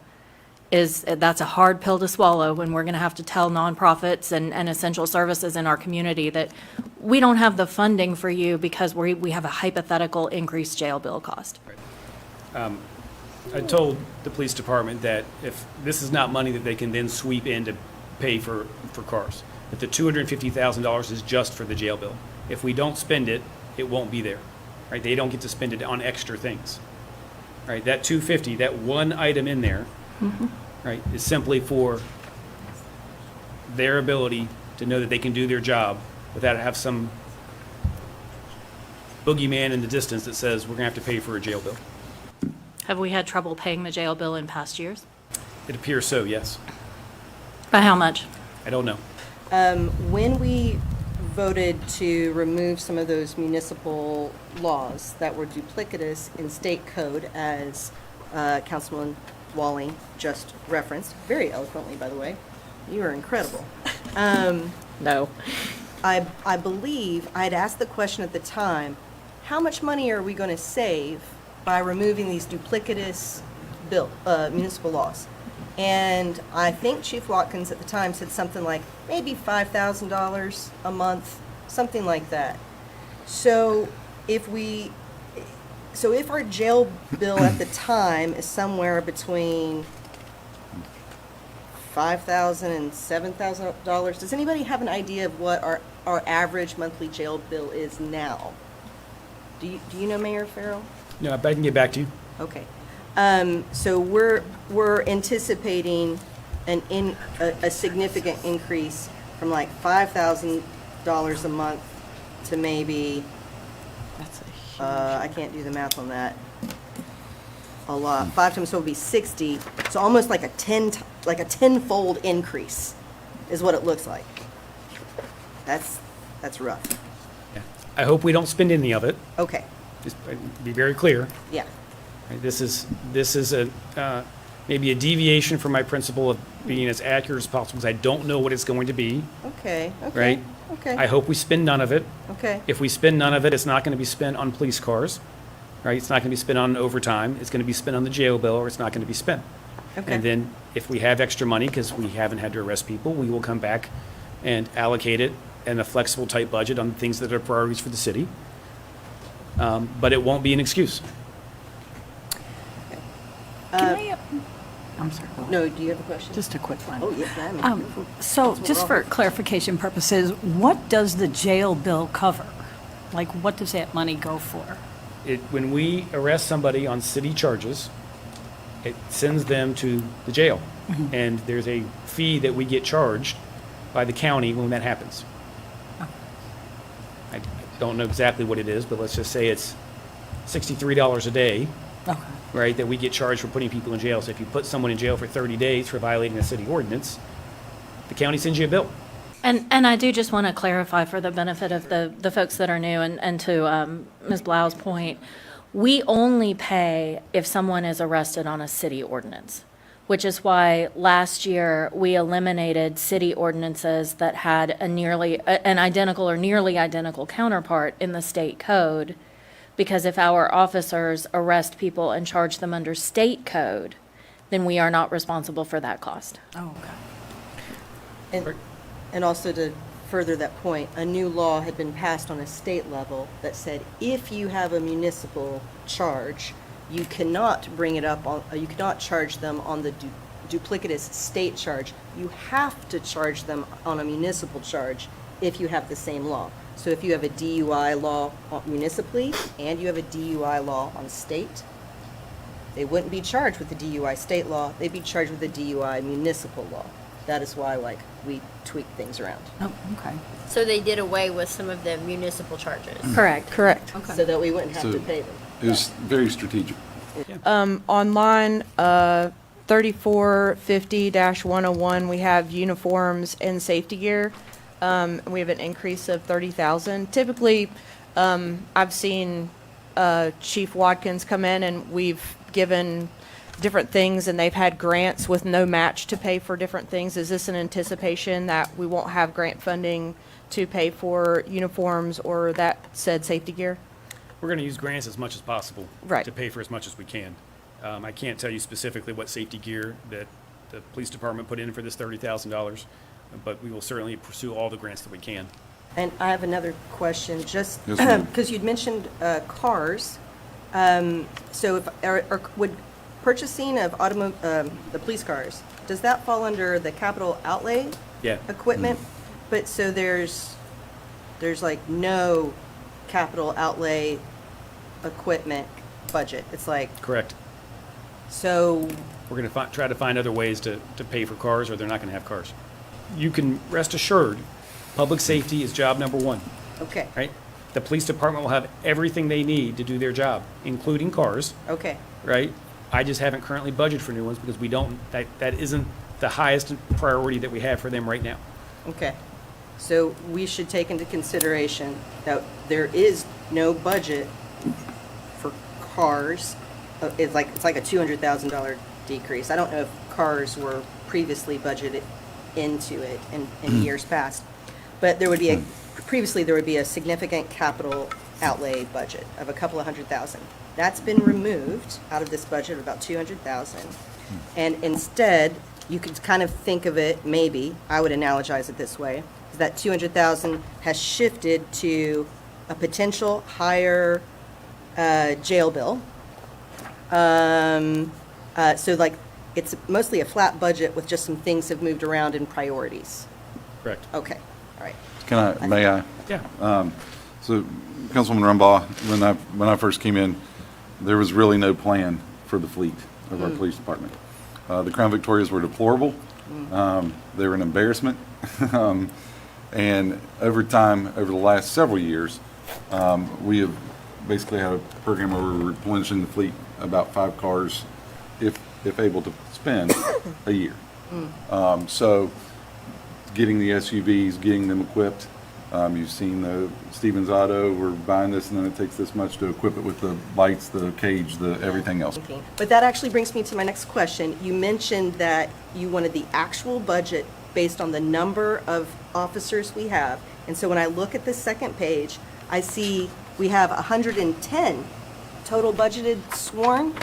that's a hard pill to swallow when we're going to have to tell nonprofits and essential services in our community that we don't have the funding for you because we have a hypothetical increased jail bill cost. I told the police department that if this is not money that they can then sweep in to pay for cars, that the $250,000 is just for the jail bill. If we don't spend it, it won't be there. Right? They don't get to spend it on extra things. Right? That $250,000, that one item in there, right, is simply for their ability to know that they can do their job without have some boogeyman in the distance that says we're going to have to pay for a jail bill. Have we had trouble paying the jail bill in past years? It appears so, yes. By how much? I don't know. When we voted to remove some of those municipal laws that were duplicitous in state code, as Councilman Walling just referenced, very eloquently, by the way. You are incredible. No. I believe I had asked the question at the time, how much money are we going to save by removing these duplicitous municipal laws? And I think Chief Watkins at the time said something like maybe $5,000 a month, something like that. So if our jail bill at the time is somewhere between $5,000 and $7,000, does anybody have an idea of what our average monthly jail bill is now? Do you know, Mayor Farrell? No, but I can get back to you. Okay. So we're anticipating a significant increase from like $5,000 a month to maybe, That's a huge. I can't do the math on that. A lot. 5 times, so it would be 60. So almost like a tenfold increase is what it looks like. That's rough. Yeah. I hope we don't spend any of it. Okay. Just be very clear. Yeah. Right, this is maybe a deviation from my principle of being as accurate as possible, because I don't know what it's going to be, Okay. Okay. right? Okay. I hope we spend none of it. Okay. If we spend none of it, it's not going to be spent on police cars, right? It's not going to be spent on overtime. It's going to be spent on the jail bill, or it's not going to be spent. Okay. And then if we have extra money, because we haven't had to arrest people, we will come back and allocate it in a flexible type budget on things that are priorities for the city. But it won't be an excuse. I'm sorry. No, do you have a question? Just a quick one. Oh, yes, ma'am. So just for clarification purposes, what does the jail bill cover? Like, what does that money go for? When we arrest somebody on city charges, it sends them to the jail. And there's a fee that we get charged by the county when that happens. I don't know exactly what it is, but let's just say it's $63 a day, Okay. right, that we get charged for putting people in jail. So if you put someone in jail for 30 days for violating a city ordinance, the county sends you a bill. And I do just want to clarify for the benefit of the folks that are new and to Ms. Blau's point, we only pay if someone is arrested on a city ordinance, which is why last year we eliminated city ordinances that had an identical or nearly identical counterpart in the state code. Because if our officers arrest people and charge them under state code, then we are not responsible for that cost. Oh, okay. And also to further that point, a new law had been passed on a state level that said if you have a municipal charge, you cannot bring it up on, you cannot charge them on the duplicitous state charge. You have to charge them on a municipal charge if you have the same law. So if you have a DUI law municipally and you have a DUI law on state, they wouldn't be charged with the DUI state law, they'd be charged with the DUI municipal law. That is why, we tweak things around. Oh, okay. So they did away with some of the municipal charges. Correct. Correct. So that we wouldn't have to So pay them. it was very strategic. On line 3450-101, we have uniforms and safety gear. We have an increase of 30,000. Typically, I've seen Chief Watkins come in and we've given different things and they've had grants with no match to pay for different things. Is this an anticipation that we won't have grant funding to pay for uniforms or that said safety gear? We're going to use grants as much as possible. Right. To pay for as much as we can. I can't tell you specifically what safety gear that the police department put in for this $30,000, but we will certainly pursue all the grants that we can. And I have another question, just Yes, ma'am. because you'd mentioned cars. So would purchasing of the police cars, does that fall under the capital outlay Yeah. equipment? But so there's like no capital outlay equipment budget. It's like, Correct. so, We're going to try to find other ways to pay for cars, or they're not going to have cars. You can rest assured, public safety is job number one, okay, right? The police department will have everything they need to do their job, including cars, okay, right? I just haven't currently budgeted for new ones because we don't, that isn't the highest priority that we have for them right now. okay. So we should take into consideration that there is no budget for cars. It's like a $200,000 decrease. I don't know if cars were previously budgeted into it in years past. But there would be previously there would be a significant capital outlay budget of a couple of $100,000. That's been removed out of this budget of about $200,000. And instead, you could kind of think of it, maybe, I would analogize it this way, is that $200,000 has shifted to a potential higher jail bill. So like, it's mostly a flat budget with just some things have moved around in priorities. Correct. Okay, all right. May I? Yeah. So, Councilwoman Rumbaugh, when I first came in, there was really no plan for the fleet of our police department. The Crown Victorias were deplorable. They were an embarrassment. And over time, over the last several years, we have basically had a program where we're replenishing the fleet about 5 cars, if able to spend, a year. So getting the SUVs, getting them equipped. You've seen the Stevens Auto, we're buying this, and then it takes this much to equip it with the lights, the cage, the everything else. But that actually brings me to my next question. You mentioned that you wanted the actual budget based on the number of officers we have. And so when I look at the second page, I see we have 110 total budgeted sworn,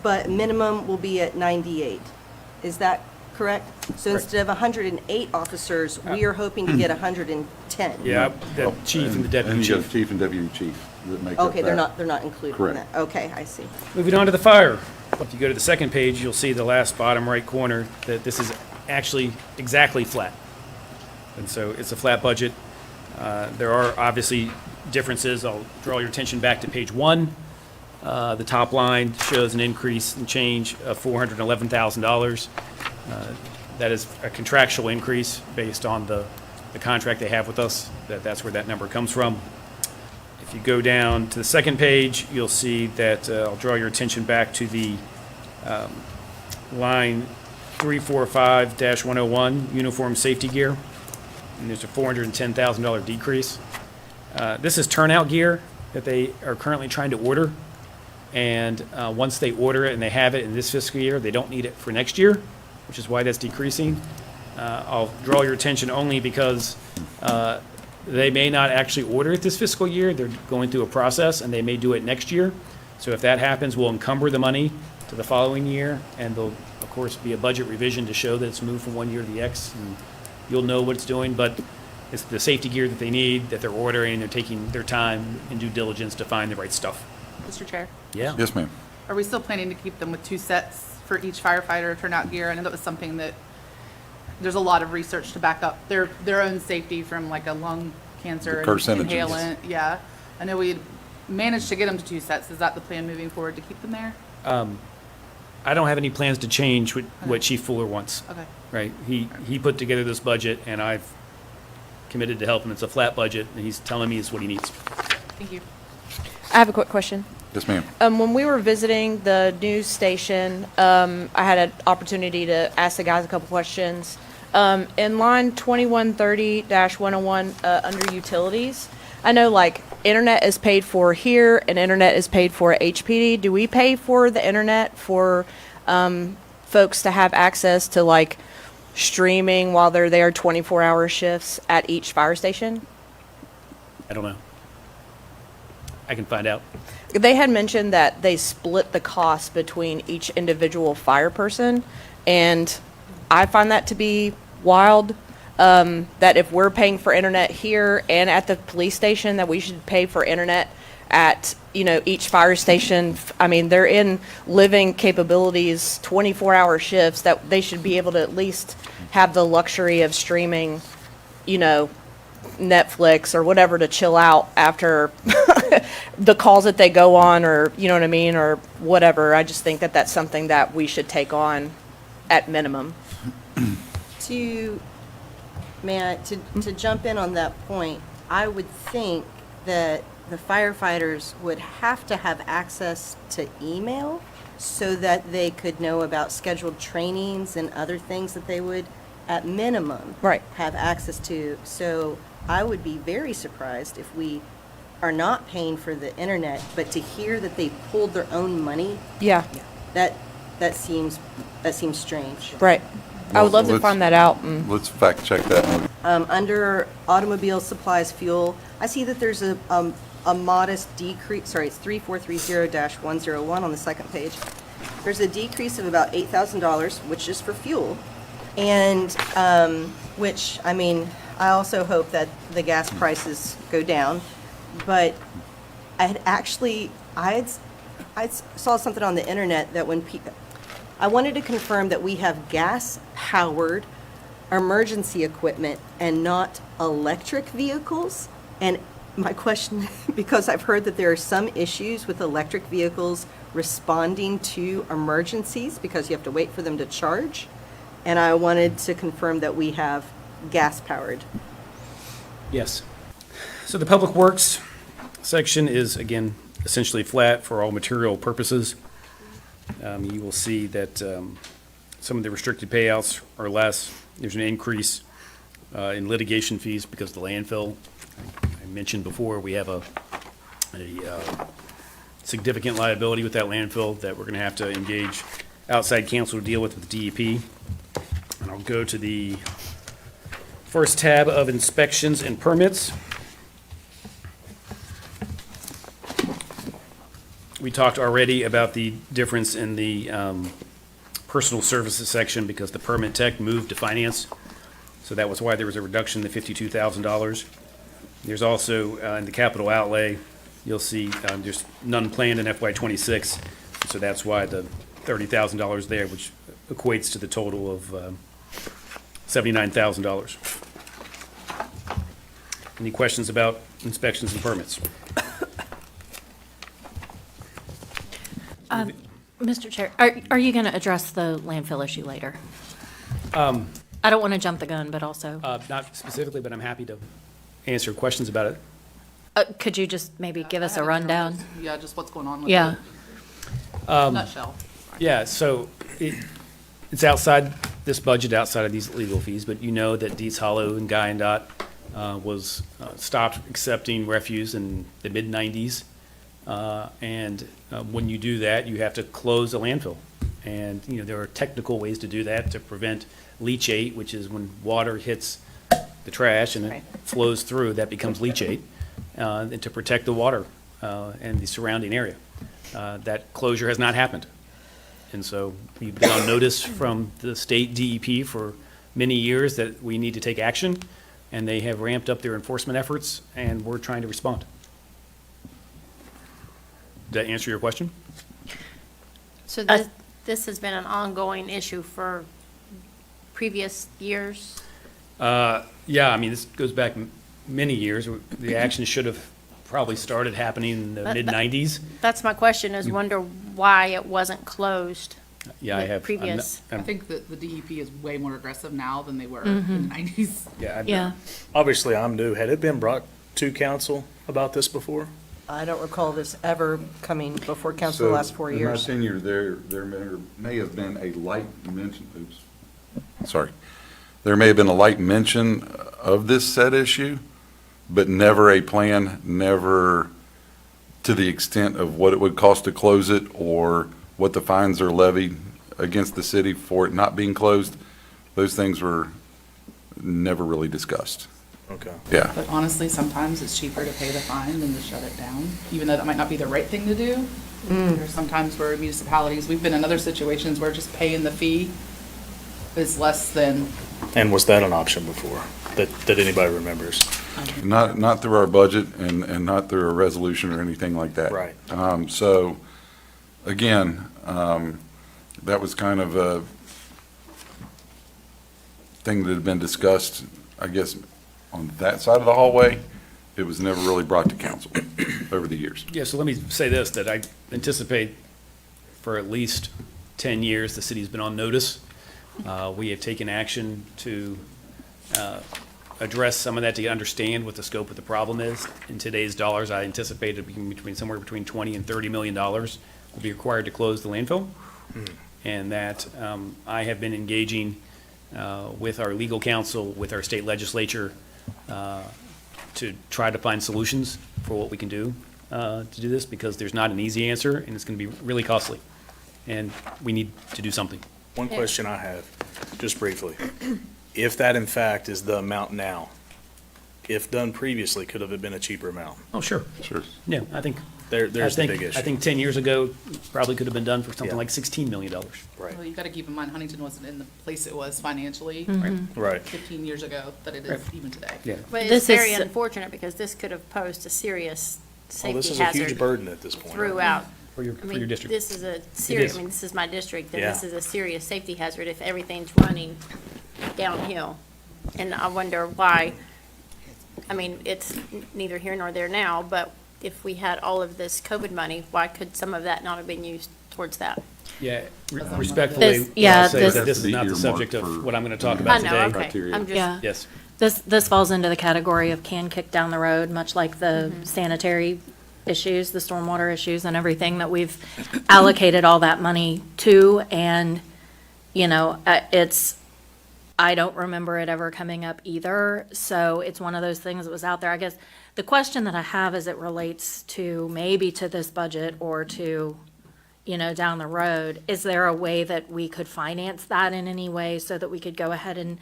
but minimum will be at 98. Is that correct? So instead of 108 officers, we are hoping to get 110. Yeah, the chief and the deputy And you got chief. the chief and deputy chief that make up Okay, that. they're not included in Correct. that. Okay, I see. Moving on to the fire. If you go to the second page, you'll see the last bottom right corner that this is actually exactly flat. And so it's a flat budget. There are obviously differences. I'll draw your attention back to page 1. The top line shows an increase in change of $411,000. That is a contractual increase based on the contract they have with us. That's where that number comes from. If you go down to the second page, you'll see that I'll draw your attention back to the line 345-101, uniform safety gear. And there's a $410,000 decrease. This is turnout gear that they are currently trying to order. And once they order it and they have it in this fiscal year, they don't need it for next year, which is why that's decreasing. I'll draw your attention only because they may not actually order it this fiscal year. They're going through a process, and they may do it next year. So if that happens, we'll encumber the money to the following year, and there'll, of course, be a budget revision to show that it's moved from one year to the X, and you'll know what it's doing. But it's the safety gear that they need, that they're ordering, and they're taking their time and due diligence to find the right stuff. Mr. Chair, Yeah. Yes, ma'am. are we still planning to keep them with 2 sets for each firefighter turnout gear? I know that was something that, there's a lot of research to back up their own safety from like a lung cancer The and carcinogens. inhalant. Yeah. I know we managed to get them to 2 sets. Is that the plan moving forward, to keep them there? I don't have any plans to change what Chief Fuller wants. Okay. Right? He put together this budget, and I've committed to help him. It's a flat budget, and he's telling me it's what he needs. Thank you. I have a quick question. Yes, ma'am. When we were visiting the news station, I had an opportunity to ask the guys a couple questions. In line 2130-101, under utilities, I know like internet is paid for here and internet is paid for at HPD. Do we pay for the internet for folks to have access to like streaming while they're there 24-hour shifts at each fire station? I don't know. I can find out. They had mentioned that they split the cost between each individual fire person, and I find that to be wild, that if we're paying for internet here and at the police station, that we should pay for internet at, each fire station. I mean, they're in living capabilities, 24-hour shifts, that they should be able to at least have the luxury of streaming, Netflix or whatever to chill out after the calls that they go on, or you know what I mean, or whatever. I just think that that's something that we should take on at minimum. To jump in on that point, I would think that the firefighters would have to have access to email so that they could know about scheduled trainings and other things that they would at minimum. Right. Have access to. So I would be very surprised if we are not paying for the internet, but to hear that they pulled their own money, Yeah, that seems strange. right. I would love to Let's- find that out. And Let's fact check that one. Under automobile supplies fuel, I see that there's a modest decrease, sorry, it's 3430-101 on the second page. There's a decrease of about $8,000, which is for fuel. And, which, I mean, I also hope that the gas prices go down. But I saw something on the internet that when I wanted to confirm that we have gas-powered emergency equipment and not electric vehicles. And my question, because I've heard that there are some issues with electric vehicles responding to emergencies because you have to wait for them to charge. And I wanted to confirm that we have gas-powered. Yes. So the Public Works section is, again, essentially flat for all material purposes. You will see that some of the restricted payouts are less. There's an increase in litigation fees because of the landfill. I mentioned before, we have a significant liability with that landfill that we're going to have to engage outside counsel to deal with DEP. And I'll go to the first tab of inspections and permits. We talked already about the difference in the personal services section because the permit tech moved to finance. So that was why there was a reduction in the $52,000. There's also, in the capital outlay, you'll see there's none planned in FY '26. So that's why the $30,000 there, which equates to the total of $79,000. Any questions about inspections and permits? Mr. Chair, are you going to address the landfill issue later? I don't want to jump the gun, but also, Not specifically, but I'm happy to answer questions about it. could you just maybe give us a rundown? Yeah, just what's going on with Yeah. the nutshell. Yeah, so it's outside this budget, outside of these legal fees, but you know that Deeds Hollow and Guy and Dot was stopped accepting refuse in the mid-90s. And when you do that, you have to close a landfill. And, you know, there are technical ways to do that to prevent leachate, which is when water hits the trash and it Right. flows through, that becomes leachate, and to protect the water and the surrounding area. That closure has not happened. And so we've been on notice from the state DEP for many years that we need to take action, and they have ramped up their enforcement efforts, and we're trying to respond. Did that answer your question? So this has been an ongoing issue for previous years? Yeah, I mean, this goes back many years. The action should have probably started happening in the That- mid-90s. That's my question, is wonder why it wasn't closed. Yeah, I the have. I'm not- previous- I think that the DEP is way more aggressive now than they were in the 90s. Yeah. Obviously, I'm new. Had it been brought to council about this before? I don't recall this ever coming before council the last 4 years. In my tenure, there may have been a light mention, sorry. There may have been a light mention of this said issue, but never a plan, never to the extent of what it would cost to close it or what the fines are levied against the city for it not being closed. Those things were never really discussed. Okay. Yeah. But honestly, sometimes it's cheaper to pay the fine than to shut it down, even though that might not be the right thing to do. There's sometimes where municipalities, we've been in other situations where just paying the fee is less than, And was that an option before, that anybody remembers? Not through our budget and not through a resolution or anything like that. Right. So, again, that was kind of a thing that had been discussed, I guess, on that side of the hallway. It was never really brought to council over the years. Yeah, so let me say this, that I anticipate for at least 10 years, the city's been on notice. We have taken action to address some of that, to understand what the scope of the problem is. In today's dollars, I anticipate it being somewhere between $20 and $30 million will be required to close the landfill. And that I have been engaging with our legal counsel, with our state legislature, to try to find solutions for what we can do to do this, because there's not an easy answer, and it's going to be really costly. And we need to do something. One question I have, just briefly. If that in fact is the amount now, if done previously, could have it been a cheaper amount? Oh, sure. Sure. Yeah, I think. There's the big issue. I think 10 years ago, probably could have been done for something Yeah. like $16 million. Right, Well, you've got to keep in mind Huntington wasn't in the place it was financially right. 15 years ago that it is even today. Yeah. But This it's very is- unfortunate because this could have posed a serious Well, this safety is a huge hazard burden at this point. throughout. For your I mean, district. this is a serious, is. I mean, this is my district, and Yeah. this is a serious safety hazard if everything's running downhill. And I wonder why, I mean, it's neither here nor there now, but if we had all of this COVID money, why could some of that not have been used towards that? Yeah, respectfully, This- yeah, I'll say this- that this is Has to be not the earmarked subject of for- what I'm going to talk I about know, today. okay, Criteria. I'm just. Yeah. Yes. This falls into the category of can kick down the road, much like the sanitary issues, the stormwater issues, and everything that we've allocated all that money to. And, you know, I don't remember it ever coming up either. So it's one of those things that was out there. I guess the question that I have as it relates to maybe to this budget or to, you know, down the road, is there a way that we could finance that in any way so that we could go ahead and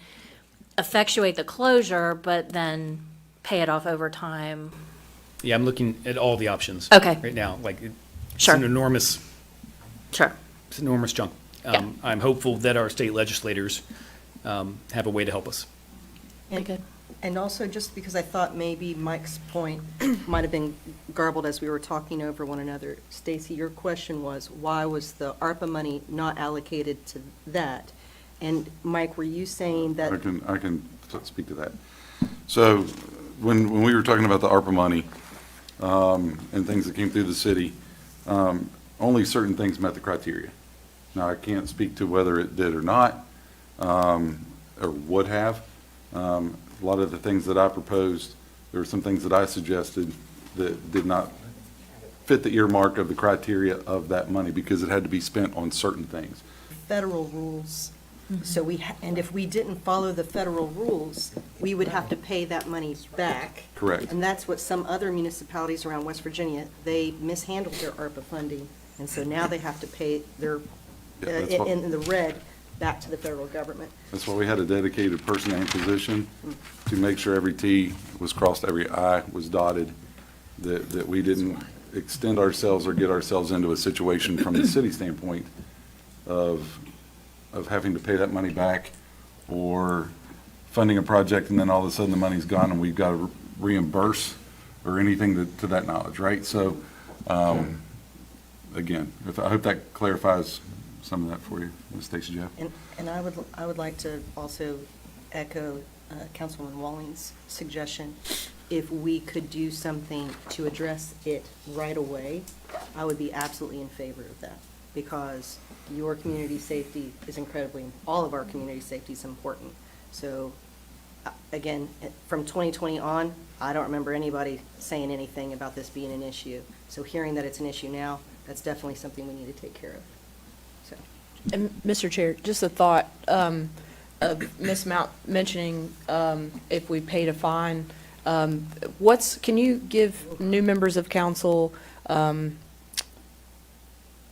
effectuate the closure, but then pay it off over time? Yeah, I'm looking at all the options. Okay. Right now, like, it's Sure. an enormous Sure. chunk. Yeah. I'm hopeful that our state legislators have a way to help us. And- Good. And also, just because I thought maybe Mike's point might have been garbled as we were talking over one another. Stacy, your question was, why was the ARPA money not allocated to that? And Mike, were you saying that? I can speak to that. So when we were talking about the ARPA money and things that came through the city, only certain things met the criteria. Now, I can't speak to whether it did or not, or would have. A lot of the things that I proposed, there were some things that I suggested that did not fit the earmark of the criteria of that money because it had to be spent on certain things. Federal rules. So and if we didn't follow the federal rules, we would have to pay that money back. Correct. And that's what some other municipalities around West Virginia, they mishandled their ARPA funding. And so now they have to pay their, Yeah, that's what- in the red, back to the federal government. That's why we had a dedicated person and position to make sure every T was crossed, every I was dotted, that we didn't extend ourselves or get ourselves into a situation from the city standpoint of having to pay that money back or funding a project and then all of a sudden the money's gone and we've got to reimburse or anything to that knowledge, right? So, again, I hope that clarifies some of that for you, Ms. Stacy Jeff. And I would like to also echo Councilman Walling's suggestion. If we could do something to address it right away, I would be absolutely in favor of that. Because your community safety is all of our community safety is important. So, again, from 2020 on, I don't remember anybody saying anything about this being an issue. So hearing that it's an issue now, that's definitely something we need to take care of. So. And Mr. Chair, just a thought, of Ms. Mount mentioning, if we paid a fine, can you give new members of council,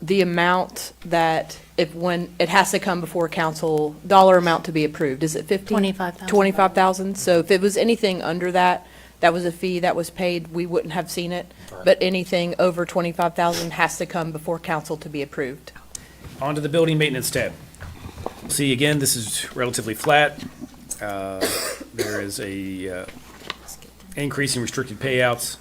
the amount that when it has to come before council, dollar amount to be approved? Is it 50? 25,000. 25,000? So if it was anything under that, that was a fee that was paid, we wouldn't have seen it. But anything over 25,000 has to come before council to be approved. On to the building maintenance tab. See, again, this is relatively flat. There is a increase in restricted payouts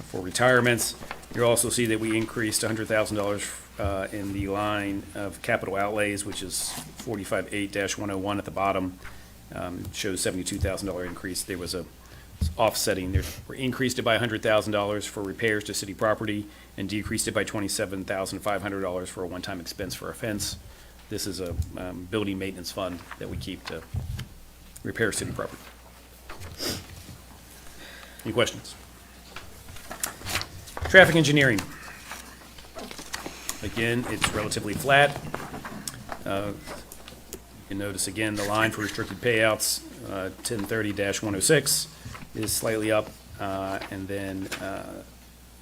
for retirements. You'll also see that we increased $100,000 in the line of capital outlays, which is 45-8-101 at the bottom. Shows $72,000 increase. There was a offsetting. We increased it by $100,000 for repairs to city property and decreased it by $27,500 for a one-time expense for a fence. This is a building maintenance fund that we keep to repair city property. Any questions? Traffic engineering. Again, it's relatively flat. You notice again, the line for restricted payouts, 1030-106 is slightly up. And then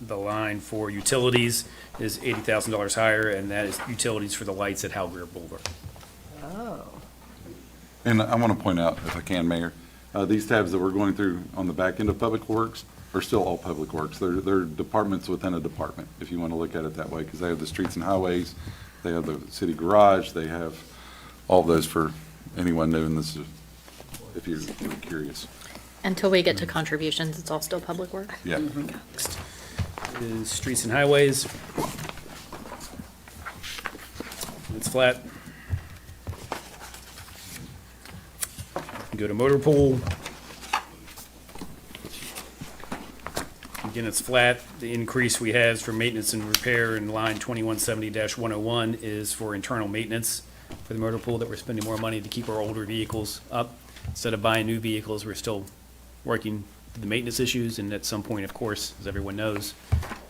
the line for utilities is $80,000 higher, and that is utilities for the lights at Hal Greer Boulevard. Oh. And I want to point out, if I can, Mayor, these tabs that we're going through on the back end of Public Works are still all Public Works. They're departments within a department, if you want to look at it that way, because they have the streets and highways, they have the city garage, they have all of those for anyone new in this, if you're curious. Until we get to contributions, it's all still public work. Yeah. Next is streets and highways. It's flat. Go to motor pool. Again, it's flat. The increase we have for maintenance and repair in line 2170-101 is for internal maintenance for the motor pool, that we're spending more money to keep our older vehicles up. Instead of buying new vehicles, we're still working the maintenance issues, and at some point, of course, as everyone knows,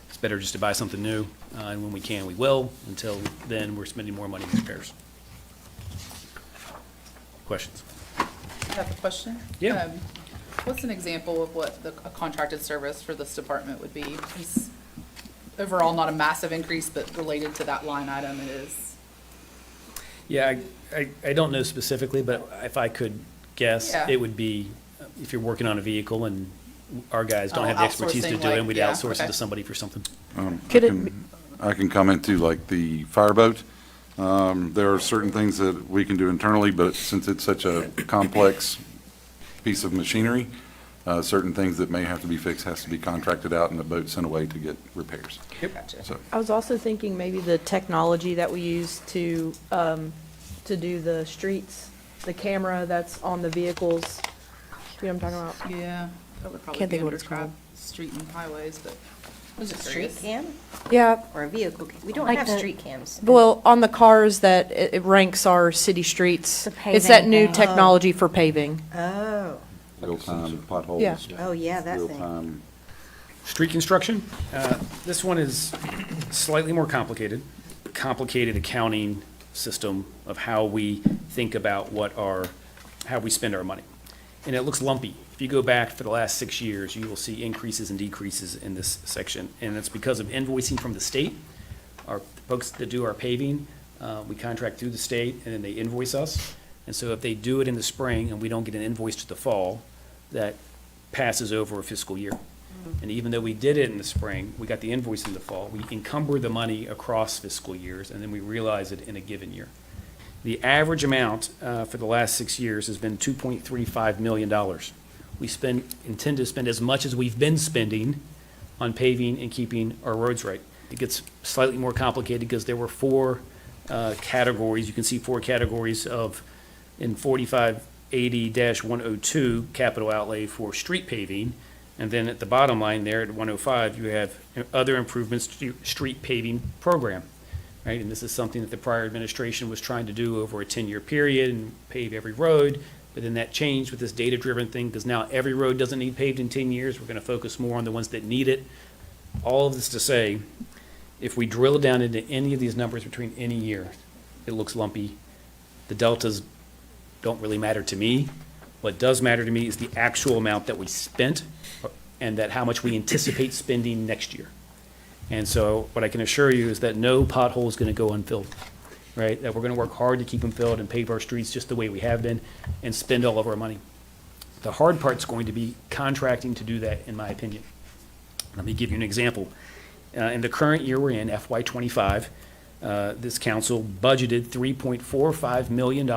it's better just to buy something new, and when we can, we will. Until then, we're spending more money in repairs. Questions? I have a question. Yeah. What's an example of what a contracted service for this department would be? It's overall not a massive increase, but related to that line item, it is. Yeah, I don't know specifically, but if I could guess, Yeah. it would be, if you're working on a vehicle and our guys don't Oh, have the expertise to outsourcing, do it, like, we'd yeah, outsource it okay. to somebody for something. Could it I can comment to like the fireboat. There are certain things that we can do internally, but since it's such a complex piece of machinery, certain things that may have to be fixed has to be contracted out and the boat sent away to get repairs. Gotcha. So, I was also thinking maybe the technology that we use to do the streets, the camera that's on the vehicles. You know what I'm talking about? Yeah, that would probably Can't be think of what under it's called. street and highways, but I was just Street curious. cam Yeah, or a vehicle? We don't Like have the- street cams. well, on the cars that it ranks our city streets. The It's that paving new thing. technology for paving. Oh, real-time potholes. Yeah. oh, yeah, that thing. Real-time. Street construction, this one is slightly more complicated accounting system of how we think about how we spend our money. And it looks lumpy. If you go back for the last 6 years, you will see increases and decreases in this section. And it's because of invoicing from the state. Our folks that do our paving, we contract through the state, and then they invoice us. And so if they do it in the spring and we don't get an invoice to the fall, that passes over a fiscal year. And even though we did it in the spring, we got the invoice in the fall, we encumber the money across fiscal years, and then we realize it in a given year. The average amount for the last 6 years has been $2.35 million. We intend to spend as much as we've been spending on paving and keeping our roads right. It gets slightly more complicated because there were 4 categories. You can see 4 categories in 4580-102 capital outlay for street paving. And then at the bottom line there at 105, you have other improvements to street paving program, right? And this is something that the prior administration was trying to do over a 10-year period and pave every road. But then that changed with this data-driven thing, because now every road doesn't need paved in 10 years. We're going to focus more on the ones that need it. All of this to say, if we drill down into any of these numbers between any year, it looks lumpy. The deltas don't really matter to me. What does matter to me is the actual amount that we spent and that how much we anticipate spending next year. And so what I can assure you is that no pothole is going to go unfilled, right? That we're going to work hard to keep them filled and pave our streets just the way we have been and spend all of our money. The hard part's going to be contracting to do that, in my opinion. Let me give you an example. In the current year we're in, FY '25, this council budgeted $3.45 million,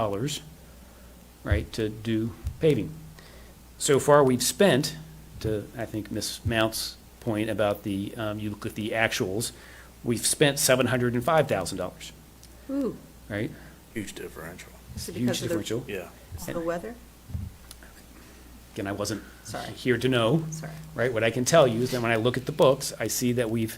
right, to do paving. So far, we've spent, to I think Ms. Mount's point about you look at the actuals, we've spent $705,000, Ooh, right? Huge differential. is it Huge because of differential. Yeah. the weather? Again, I wasn't Sorry. here to know, Sorry. right? What I can tell you is that when I look at the books, I see that we've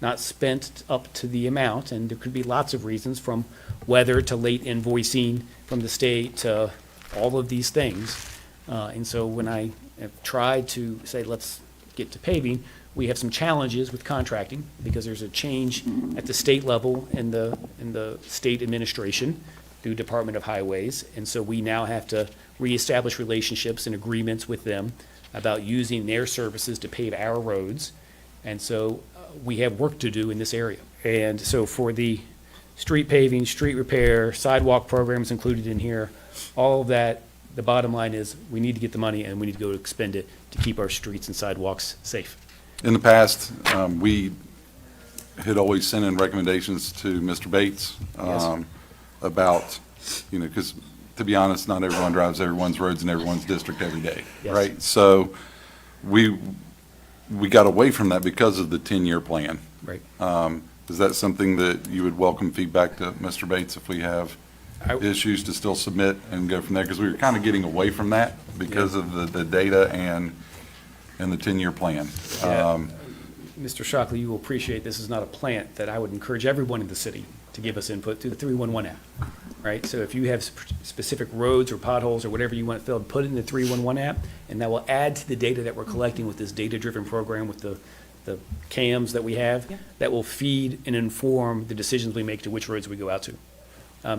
not spent up to the amount, and there could be lots of reasons, from weather to late invoicing from the state to all of these things. And so when I have tried to say, let's get to paving, we have some challenges with contracting because there's a change at the state level in the state administration. through Department of Highways. And so we now have to reestablish relationships and agreements with them about using their services to pave our roads. And so we have work to do in this area. And so for the street paving, street repair, sidewalk programs included in here, all of that, the bottom line is we need to get the money and we need to go expend it to keep our streets and sidewalks safe. In the past, we had always sent in recommendations to Mr. Bates about, because to be honest, not everyone drives everyone's roads in everyone's district every day, Yes. right? So we got away from that because of the 10-year plan. Right. Is that something that you would welcome feedback to Mr. Bates if we have I- issues to still submit and go from there? Because we were kind of getting away from that because of the data and the 10-year plan. Yeah. Mr. Shockley, you will appreciate this is not a plant that I would encourage everyone in the city to give us input through the 311 app, right? So if you have specific roads or potholes or whatever you want filled, put it in the 311 app, and that will add to the data that we're collecting with this data-driven program with the CAMs that we have, that will feed and inform the decisions we make to which roads we go out to.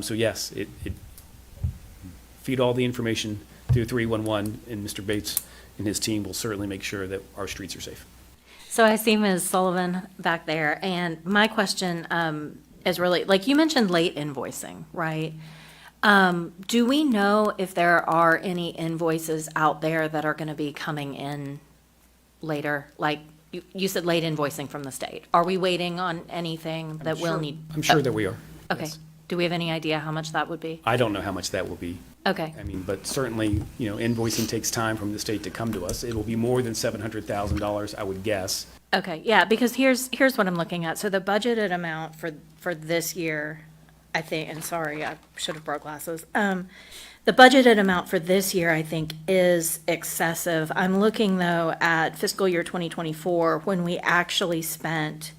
So yes, it feed all the information through 311, and Mr. Bates and his team will certainly make sure that our streets are safe. So I see Ms. Sullivan back there, and my question is really, like you mentioned late invoicing, right? Do we know if there are any invoices out there that are going to be coming in later? Like, you said late invoicing from the state. Are we waiting on anything that we'll need? I'm sure that we are. Okay. Yes. Do we have any idea how much that would be? I don't know how much that will be. Okay. I mean, but certainly, invoicing takes time from the state to come to us. It will be more than $700,000, I would guess. Okay, yeah, because here's what I'm looking at. So the budgeted amount for this year, I think, and sorry, I should have brought glasses. The budgeted amount for this year, I think, is excessive. I'm looking, though, at fiscal year 2024, when we actually spent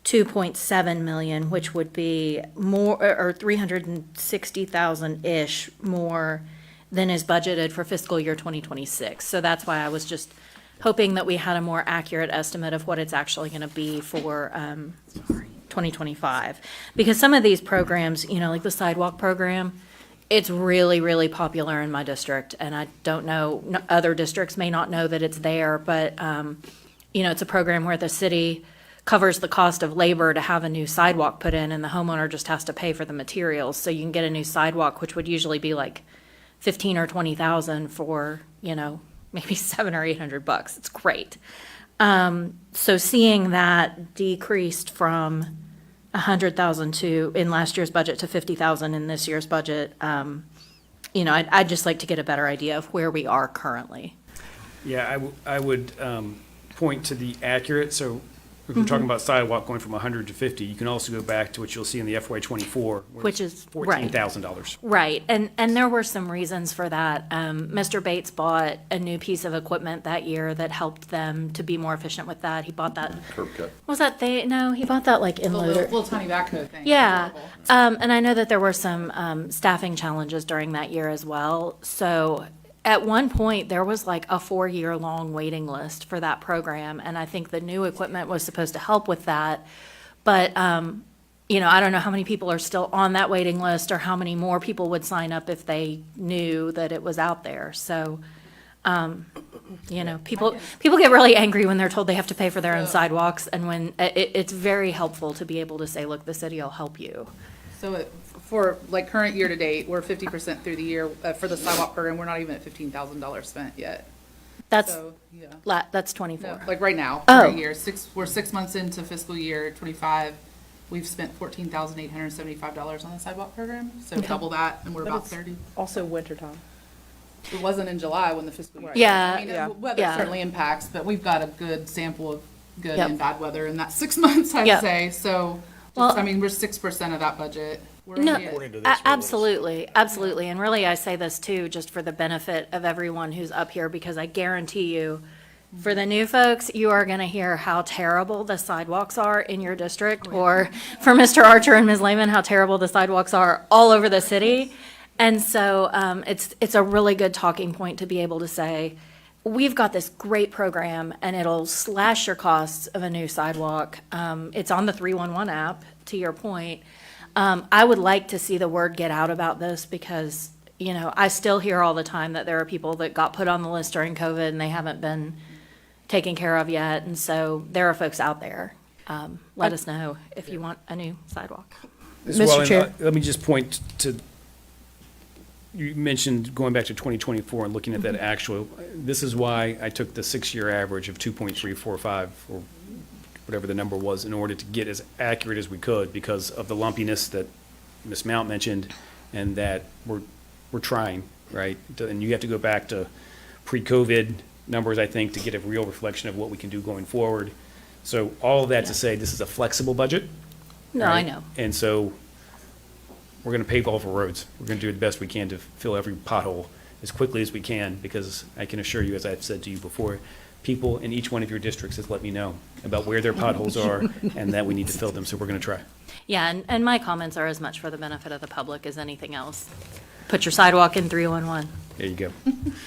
2.7 million, which would be more, or 360,000-ish more than is budgeted for fiscal year 2026. So that's why I was just hoping that we had a more accurate estimate of what it's actually going to be for 2025. Because some of these programs, like the sidewalk program, it's really, really popular in my district, and I don't know, other districts may not know that it's there, but, it's a program where the city covers the cost of labor to have a new sidewalk put in, and the homeowner just has to pay for the materials. So you can get a new sidewalk, which would usually be like 15 or 20,000 for, maybe $700 or $800. It's great. So seeing that decreased from 100,000 in last year's budget to 50,000 in this year's budget, I'd just like to get a better idea of where we are currently. Yeah, I would point to the accurate, so if we're talking about sidewalk going from 100 to 50, you can also go back to what you'll see in the FY '24. Which is- right. $14,000. Right, and there were some reasons for that. Mr. Bates bought a new piece of equipment that year that helped them to be more efficient with that. He bought that, Curb cut. was that no, he bought that like in The loader. little tiny backhoe thing. Yeah, Horrible. and I know that there were some staffing challenges during that year as well. So at one point, there was like a 4-year-long waiting list for that program, and I think the new equipment was supposed to help with that. But, I don't know how many people are still on that waiting list or how many more people would sign up if they knew that it was out there. So, people get really angry when they're told they have to pay for their own sidewalks, and when it's very helpful to be able to say, look, the city will help you. So for like current year to date, we're 50% through the year. For the sidewalk program, we're not even at $15,000 spent yet. That's, So, yeah. that's 24. No, like right now, Oh. current year, we're 6 months into fiscal year '25. We've spent $14,875 on the sidewalk program, so double that, and we're about 30. Also wintertime. It wasn't in July when the fiscal year. Yeah, I mean, yeah. weather Yeah. certainly impacts, but we've got a good sample of good Yep. and bad weather in that 6 months, I'd Yep. say. So, Well- we're 6% of that budget. We're No, only at- According to this, we're a little- absolutely. And really, I say this too, just for the benefit of everyone who's up here, because I guarantee you, for the new folks, you are going to hear how terrible the sidewalks are in your district, or for Mr. Archer and Ms. Lehman, how terrible the sidewalks are all over the city. And so it's a really good talking point to be able to say, we've got this great program, and it'll slash your costs of a new sidewalk. It's on the 311 app, to your point. I would like to see the word get out about this because, you know, I still hear all the time that there are people that got put on the list during COVID and they haven't been taken care of yet. And so there are folks out there. Let us know if you want a new sidewalk. Mr. and, Chair. Let me just point to, you mentioned going back to 2024 and looking at that actual, this is why I took the 6-year average of 2.345 or whatever the number was in order to get as accurate as we could because of the lumpiness that Ms. Mount mentioned and that we're trying, right? And you have to go back to pre-COVID numbers, I think, to get a real reflection of what we can do going forward. So all of that to say, this is a flexible budget. No, I right? know. And so we're going to pave all of our roads. We're going to do the best we can to fill every pothole as quickly as we can, because I can assure you, as I've said to you before, people in each one of your districts has let me know about where their potholes are and that we need to fill them, so we're going to try. Yeah, and my comments are as much for the benefit of the public as anything else. Put your sidewalk in 311. There you go.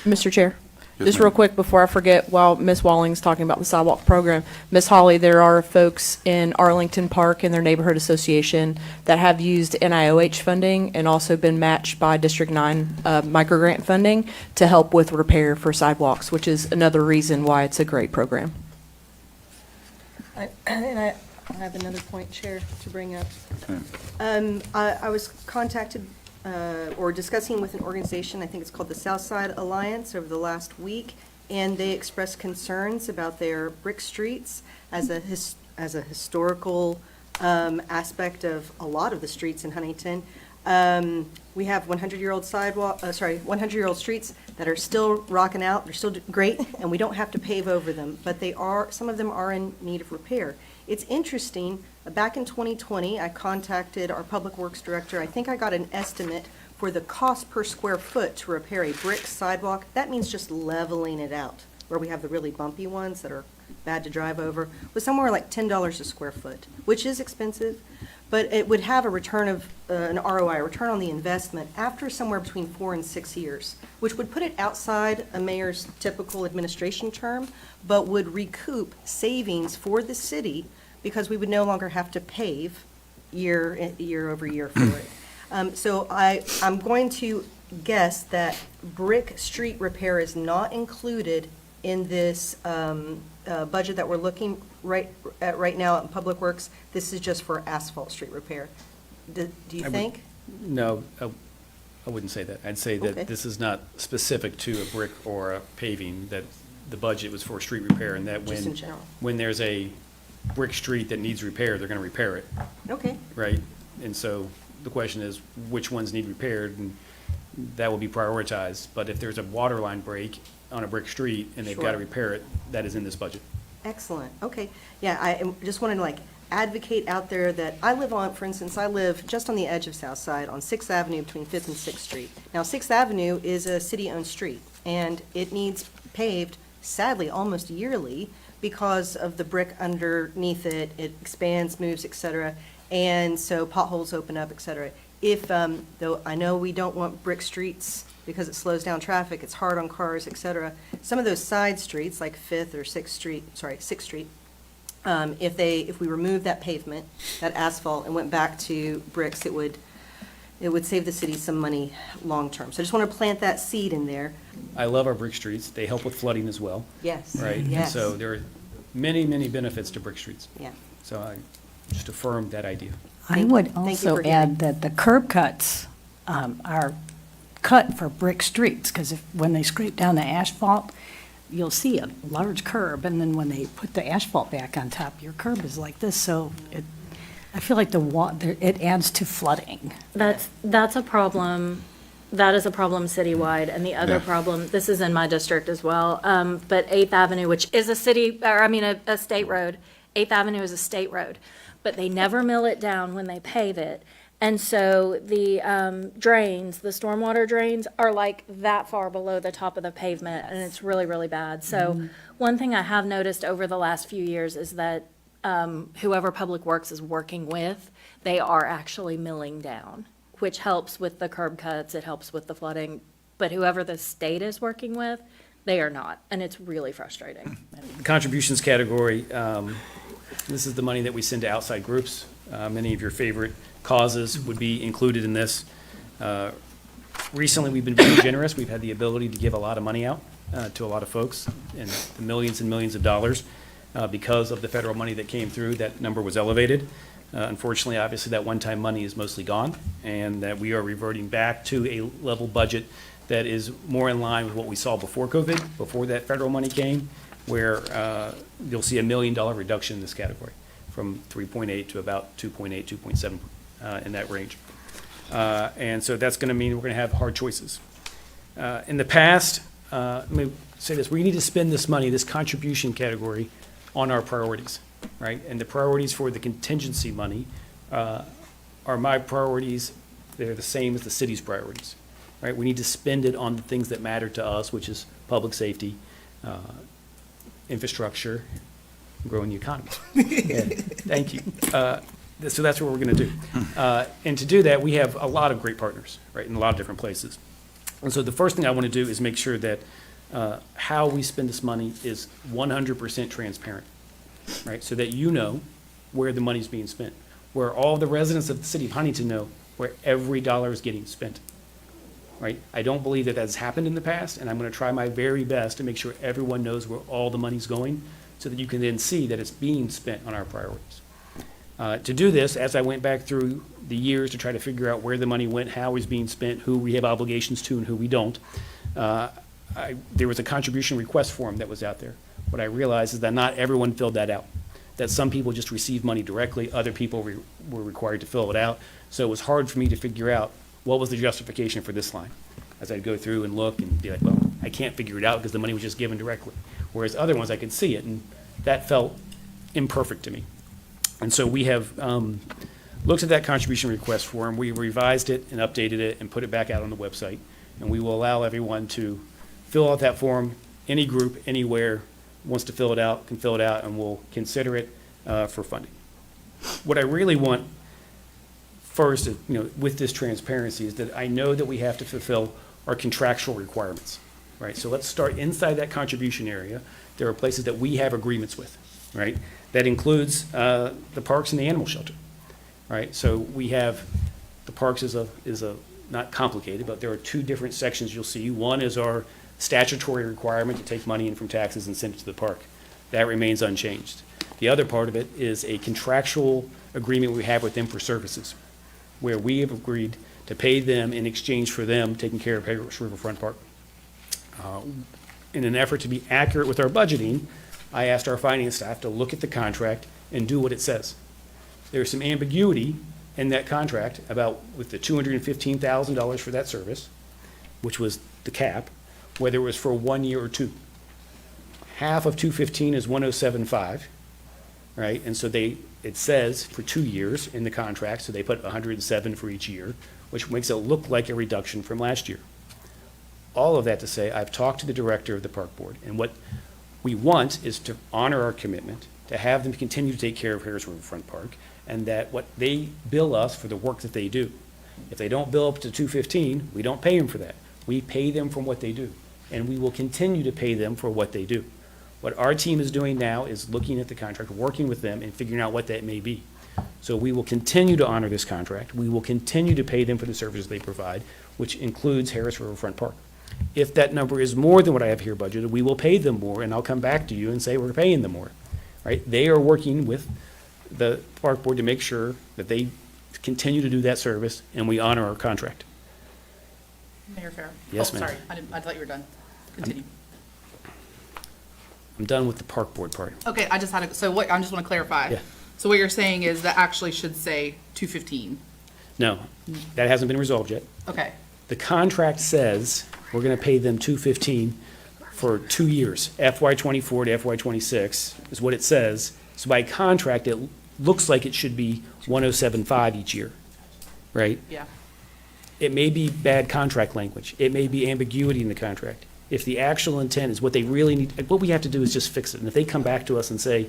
Mr. Chair, Yes, just ma'am. real quick before I forget, while Ms. Walling's talking about the sidewalk program, Ms. Holly, there are folks in Arlington Park and their neighborhood association that have used NIOH funding and also been matched by District 9 microgrant funding to help with repair for sidewalks, which is another reason why it's a great program. I have another point, Chair, to bring up. Okay. I was contacted or discussing with an organization, I think it's called the Southside Alliance, over the last week, and they expressed concerns about their brick streets as a historical aspect of a lot of the streets in Huntington. We have 100-year-old 100-year-old streets that are still rocking out, they're still great, and we don't have to pave over them, but some of them are in need of repair. It's interesting, back in 2020, I contacted our Public Works Director. I think I got an estimate for the cost per square foot to repair a brick sidewalk. That means just leveling it out, where we have the really bumpy ones that are bad to drive over, was somewhere like $10 a square foot, which is expensive, but it would have a return of, an ROI, a return on the investment, after somewhere between 4 and 6 years, which would put it outside a mayor's typical administration term, but would recoup savings for the city because we would no longer have to pave year over year for it. So I'm going to guess that brick street repair is not included in this budget that we're looking at right now in Public Works. This is just for asphalt street repair. Do you think? No, I wouldn't say that. I'd say Okay. that this is not specific to a brick or a paving, that the budget was for street repair, and that Just in general. when there's a brick street that needs repair, they're going to repair it, Okay, right? And so the question is, which ones need repaired, and that will be prioritized. But if there's a water line break on a brick street and they've got to Sure. repair it, that is in this budget. excellent. Okay. Yeah, I just wanted to advocate out there that I live on, for instance, I live just on the edge of South Side on 6th Avenue between 5th and 6th Street. Now, 6th Avenue is a city-owned street, and it needs paved, sadly, almost yearly because of the brick underneath it. It expands, moves, et cetera, and so potholes open up, et cetera. Though I know we don't want brick streets because it slows down traffic, it's hard on cars, et cetera. Some of those side streets, like 5th or 6th Street, if we remove that pavement, that asphalt, and went back to bricks, it would save the city some money long-term. So I just want to plant that seed in there. I love our brick streets. They help with flooding as well, Yes. right? And Yes. so there are many, many benefits to brick streets. Yeah. So I just affirmed that idea. I would Thank you also for add that the curb cuts are cut for brick streets, because when they scrape down the asphalt, you'll see a large curb, and then when they put the asphalt back on top, your curb is like this, so I feel like it adds to flooding. That's a problem. That is a problem citywide, and the other Yeah. problem, this is in my district as well, but 8th Avenue, which is a state road, 8th Avenue is a state road, but they never mill it down when they pave it. And so the drains, the stormwater drains, are like that far below the top of the pavement, and it's really, really bad. So one thing I have noticed over the last few years is that whoever Public Works is working with, they are actually milling down, which helps with the curb cuts, it helps with the flooding. But whoever the state is working with, they are not, and it's really frustrating. The contributions category, this is the money that we send to outside groups. Many of your favorite causes would be included in this. Recently, we've been very generous. We've had the ability to give a lot of money out to a lot of folks, and the millions and millions of dollars. Because of the federal money that came through, that number was elevated. Unfortunately, obviously, that one-time money is mostly gone, and that we are reverting back to a level budget that is more in line with what we saw before COVID, before that federal money came, where you'll see $1 million reduction in this category, from 3.8 to about 2.8, 2.7, in that range. And so that's going to mean we're going to have hard choices. In the past, let me say this, we need to spend this money, this contribution category, on our priorities, right? And the priorities for the contingency money are my priorities. They're the same as the city's priorities, right? We need to spend it on the things that matter to us, which is public safety, infrastructure, growing the economy. Yeah, thank you. So that's what we're going to do. And to do that, we have a lot of great partners, right, in a lot of different places. And so the first thing I want to do is make sure that how we spend this money is 100% transparent, right? So that you know where the money's being spent, where all the residents of the city of Huntington know where every dollar is getting spent, right? I don't believe that that's happened in the past, and I'm going to try my very best to make sure everyone knows where all the money's going, so that you can then see that it's being spent on our priorities. To do this, as I went back through the years to try to figure out where the money went, how it's being spent, who we have obligations to and who we don't, there was a contribution request form that was out there. What I realized is that not everyone filled that out, that some people just received money directly, other people were required to fill it out. So it was hard for me to figure out what was the justification for this line, as I'd go through and look and be like, well, I can't figure it out because the money was just given directly. Whereas other ones, I could see it, and that felt imperfect to me. And so we have looked at that contribution request form. We revised it and updated it and put it back out on the website. And we will allow everyone to fill out that form. Any group, anywhere, wants to fill it out, can fill it out, and we'll consider it for funding. What I really want first, with this transparency, is that I know that we have to fulfill our contractual requirements, right? So let's start inside that contribution area. There are places that we have agreements with, right? That includes the parks and the animal shelter, right? So we have, the parks is a not complicated, but there are two different sections you'll see. One is our statutory requirement to take money in from taxes and send it to the park. That remains unchanged. The other part of it is a contractual agreement we have with them for services, where we have agreed to pay them in exchange for them taking care of Harris Riverfront Park. In an effort to be accurate with our budgeting, I asked our finance staff to look at the contract and do what it says. There's some ambiguity in that contract about with the $215,000 for that service, which was the cap, whether it was for 1 year or two. Half of 215 is 107.5, right? And so it says for 2 years in the contract, so they put 107 for each year, which makes it look like a reduction from last year. All of that to say, I've talked to the director of the park board, and what we want is to honor our commitment, to have them continue to take care of Harris Riverfront Park, and that what they bill us for the work that they do. If they don't bill up to 215, we don't pay them for that. We pay them for what they do, and we will continue to pay them for what they do. What our team is doing now is looking at the contract, working with them, and figuring out what that may be. So we will continue to honor this contract. We will continue to pay them for the services they provide, which includes Harris Riverfront Park. If that number is more than what I have here budgeted, we will pay them more, and I'll come back to you and say we're paying them more, right? They are working with the park board to make sure that they continue to do that service, and we honor our contract. Mayor Farrell? Yes, Oh, ma'am. sorry, I thought you were done. Continue. I'm done with the park board part. Okay, I just want to clarify. Yeah. So what you're saying is that actually should say 215. No, that hasn't been resolved yet. Okay, The contract says we're going to pay them $215 for 2 years, FY '24 to FY '26 is what it says. So by contract, it looks like it should be 107.5 each year, right? yeah. It may be bad contract language. It may be ambiguity in the contract. If the actual intent is what they really need, what we have to do is just fix it. And if they come back to us and say,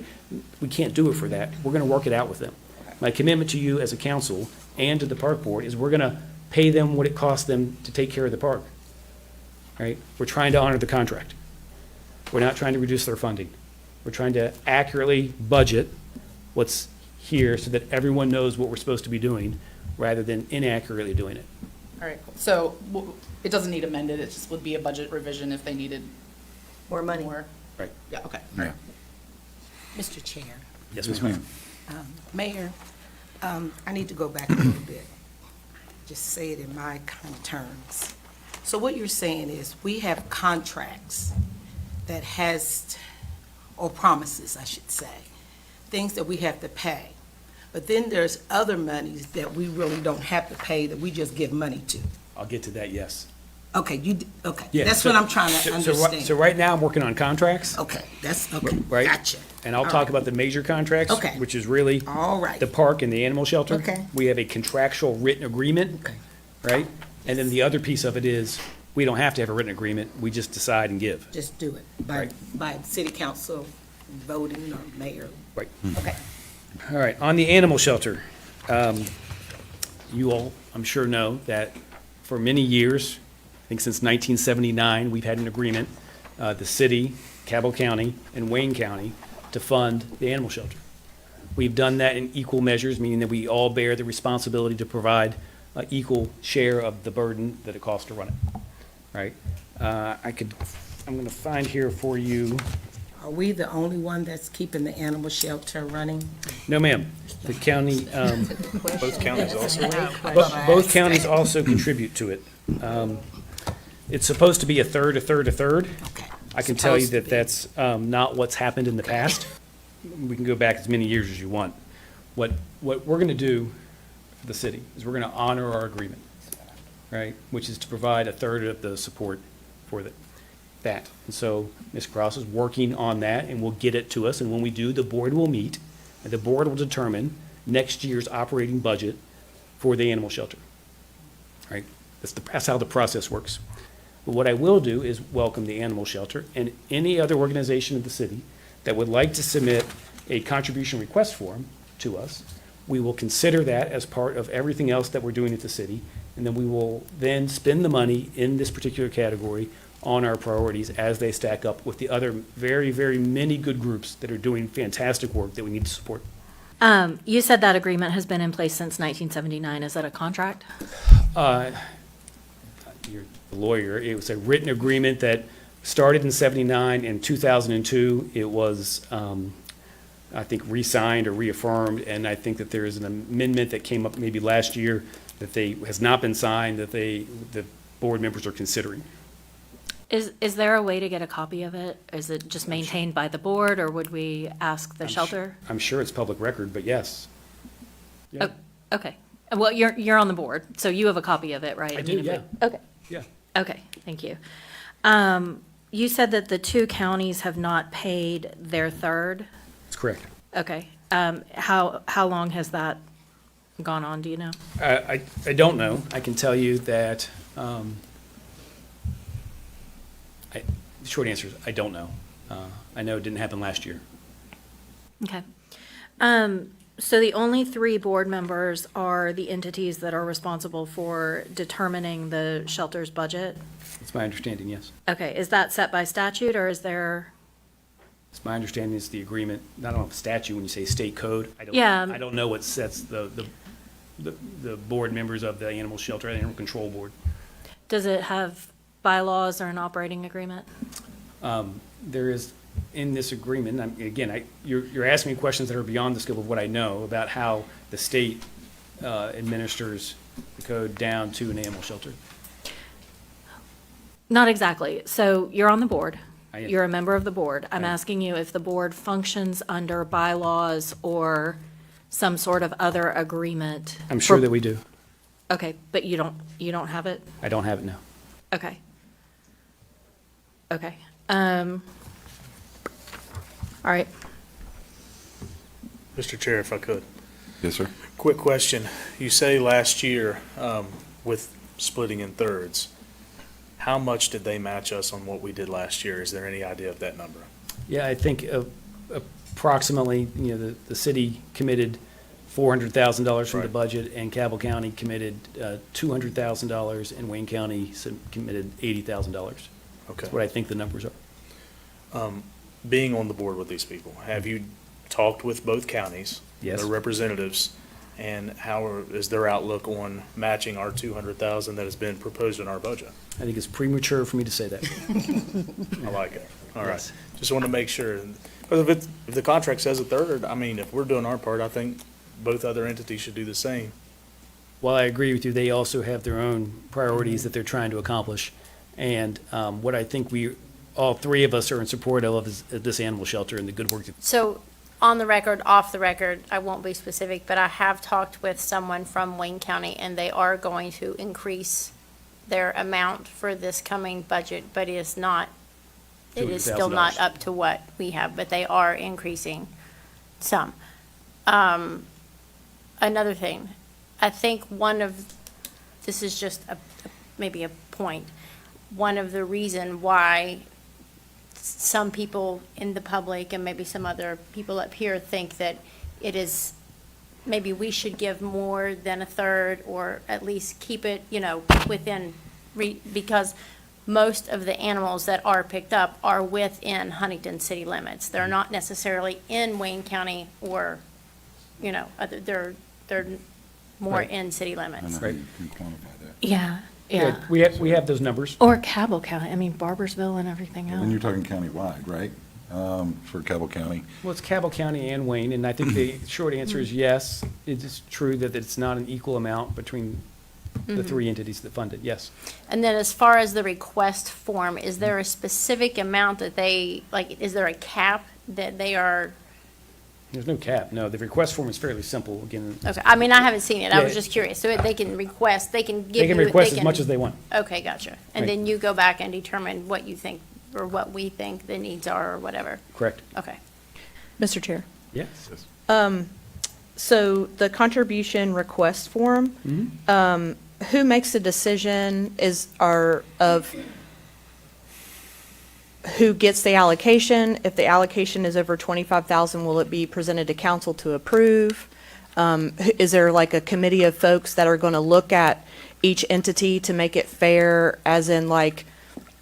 we can't do it for that, we're going to work it out with them. My commitment to you as a council and to the park board is we're going to pay them what it costs them to take care of the park, right? We're trying to honor the contract. We're not trying to reduce their funding. We're trying to accurately budget what's here so that everyone knows what we're supposed to be doing rather than inaccurately doing it. All right, cool. So it doesn't need amended, it just would be a budget revision if they needed More money. more? Right. Yeah, okay. Yeah. Mr. Chair, Yes, Yes, ma'am. ma'am. Mayor, I need to go back a little bit. Just say it in my kind of terms. So what you're saying is, we have contracts that has, or promises, I should say, things that we have to pay. But then there's other monies that we really don't have to pay, that we just give money to. I'll get to that, yes. Okay, okay, Yeah, that's so- what I'm trying to So understand. right now, I'm working on contracts. Okay, that's, okay, Right? gotcha. And I'll All talk right. about the major contracts. Okay. Which is really All right. the park and the animal shelter. Okay. We have a contractual written agreement, Okay. right? And then the other piece of it is, we don't have to have a written agreement, we just decide and give. Just do it Right. by city council voting or mayor. Right. Okay. All right, on the animal shelter, you all, I'm sure know that for many years, I think since 1979, we've had an agreement, the city, Cabell County, and Wayne County, to fund the animal shelter. We've done that in equal measures, meaning that we all bear the responsibility to provide an equal share of the burden that it costs to run it, right? I'm gonna find here for you, Are we the only one that's keeping the animal shelter running? no ma'am, the county, Both counties also. both counties also contribute to it. It's supposed to be a third, a third, a third. Okay. I can tell you Supposed to that be. that's not what's happened in the past. We can go back as many years as you want. What we're going to do for the city is we're going to honor our agreement, right? Which is to provide a third of the support for that. And so Ms. Cross is working on that and will get it to us. And when we do, the board will meet and the board will determine next year's operating budget for the animal shelter, right? That's how the process works. But what I will do is welcome the animal shelter and any other organization in the city that would like to submit a contribution request form to us. We will consider that as part of everything else that we're doing at the city, and then we will then spend the money in this particular category on our priorities as they stack up with the other very, very many good groups that are doing fantastic work that we need to support. You said that agreement has been in place since 1979. Is that a contract? You're the lawyer, it was a written agreement that started in 79. In 2002, it was, I think, re-signed or reaffirmed, and I think that there is an amendment that came up maybe last year that has not been signed, that the board members are considering. Is there a way to get a copy of it? Is it just maintained by the board, or would we ask the shelter? I'm sure it's public record, but yes. Yeah. Oh, okay. Well, you're on the board, so you have a copy of it, right? I do, mean, if we- yeah. Okay. Yeah. Okay, thank you. You said that the two counties have not paid their third? That's correct. Okay. How long has that gone on, do you know? I don't know. I can tell you that, the short answer is, I don't know. I know it didn't happen last year. Okay. So the only three board members are the entities that are responsible for determining the shelter's budget? That's my understanding, yes. Okay, is that set by statute, or is there? It's my understanding it's the agreement, I don't know if statute, when you say state code. Yeah. I don't know what sets the board members of the animal shelter, animal control board. Does it have bylaws or an operating agreement? There is, in this agreement, again, you're asking me questions that are beyond the scope of what I know about how the state administers the code down to an animal shelter. Not exactly. So you're on the board. I am. You're a member of the board. I'm I am. asking you if the board functions under bylaws or some sort of other agreement. I'm sure for- that we do. Okay, but you don't have it? I don't have it now. Okay. Okay. All right. Mr. Chair, if I could. Yes, sir. Quick question. You say last year, with splitting in thirds, how much did they match us on what we did last year? Is there any idea of that number? Yeah, I think approximately, the city committed $400,000 from the Right. budget, and Cabell County committed $200,000, and Wayne County committed $80,000. Okay. That's what I think the numbers are. Being on the board with these people, have you talked with both counties? Yes. Their representatives, And is their outlook on matching our 200,000 that has been proposed in our budget? I think it's premature for me to say that. I like it. All right. Yes. Just want to make sure. But if the contract says a third, I mean, if we're doing our part, I think both other entities should do the same. While I agree with you, they also have their own priorities that they're trying to accomplish. And what I think all three of us are in support of is this animal shelter and the good work. So, on the record, off the record, I won't be specific, but I have talked with someone from Wayne County, and they are going to increase their amount for this coming budget, but it is still not $200,000. up to what we have, but they are increasing some. Another thing, I think this is just maybe a point, one of the reason why some people in the public and maybe some other people up here think that it is, maybe we should give more than a third, or at least keep it, within, because most of the animals that are picked up are within Huntington city limits. They're not necessarily in Wayne County or, they're more Right. in city I limits. know Right. you can quantify that. Yeah, Yeah, we have those numbers. Or Cabell County, I mean, Barbersville and everything else. And you're talking countywide, right? For Cabell County. Well, it's Cabell County and Wayne, and I think the short answer is yes. It is true that it's not an equal amount between the three entities that fund it, yes. And then as far as the request form, is there a specific amount that is there a cap that they are, There's no cap, no. The request form is fairly simple, again. okay, I mean, I haven't seen it, I was Yeah. just curious, so they can request, they can give you. They can request as much as they want. Okay, gotcha. And Right. then you go back and determine what you think, or what we think the needs are, or whatever. Correct. Okay. Mr. Chair. Yes. So the contribution request form, who makes the decision of who gets the allocation? If the allocation is over 25,000, will it be presented to council to approve? Is there like a committee of folks that are going to look at each entity to make it fair, as in like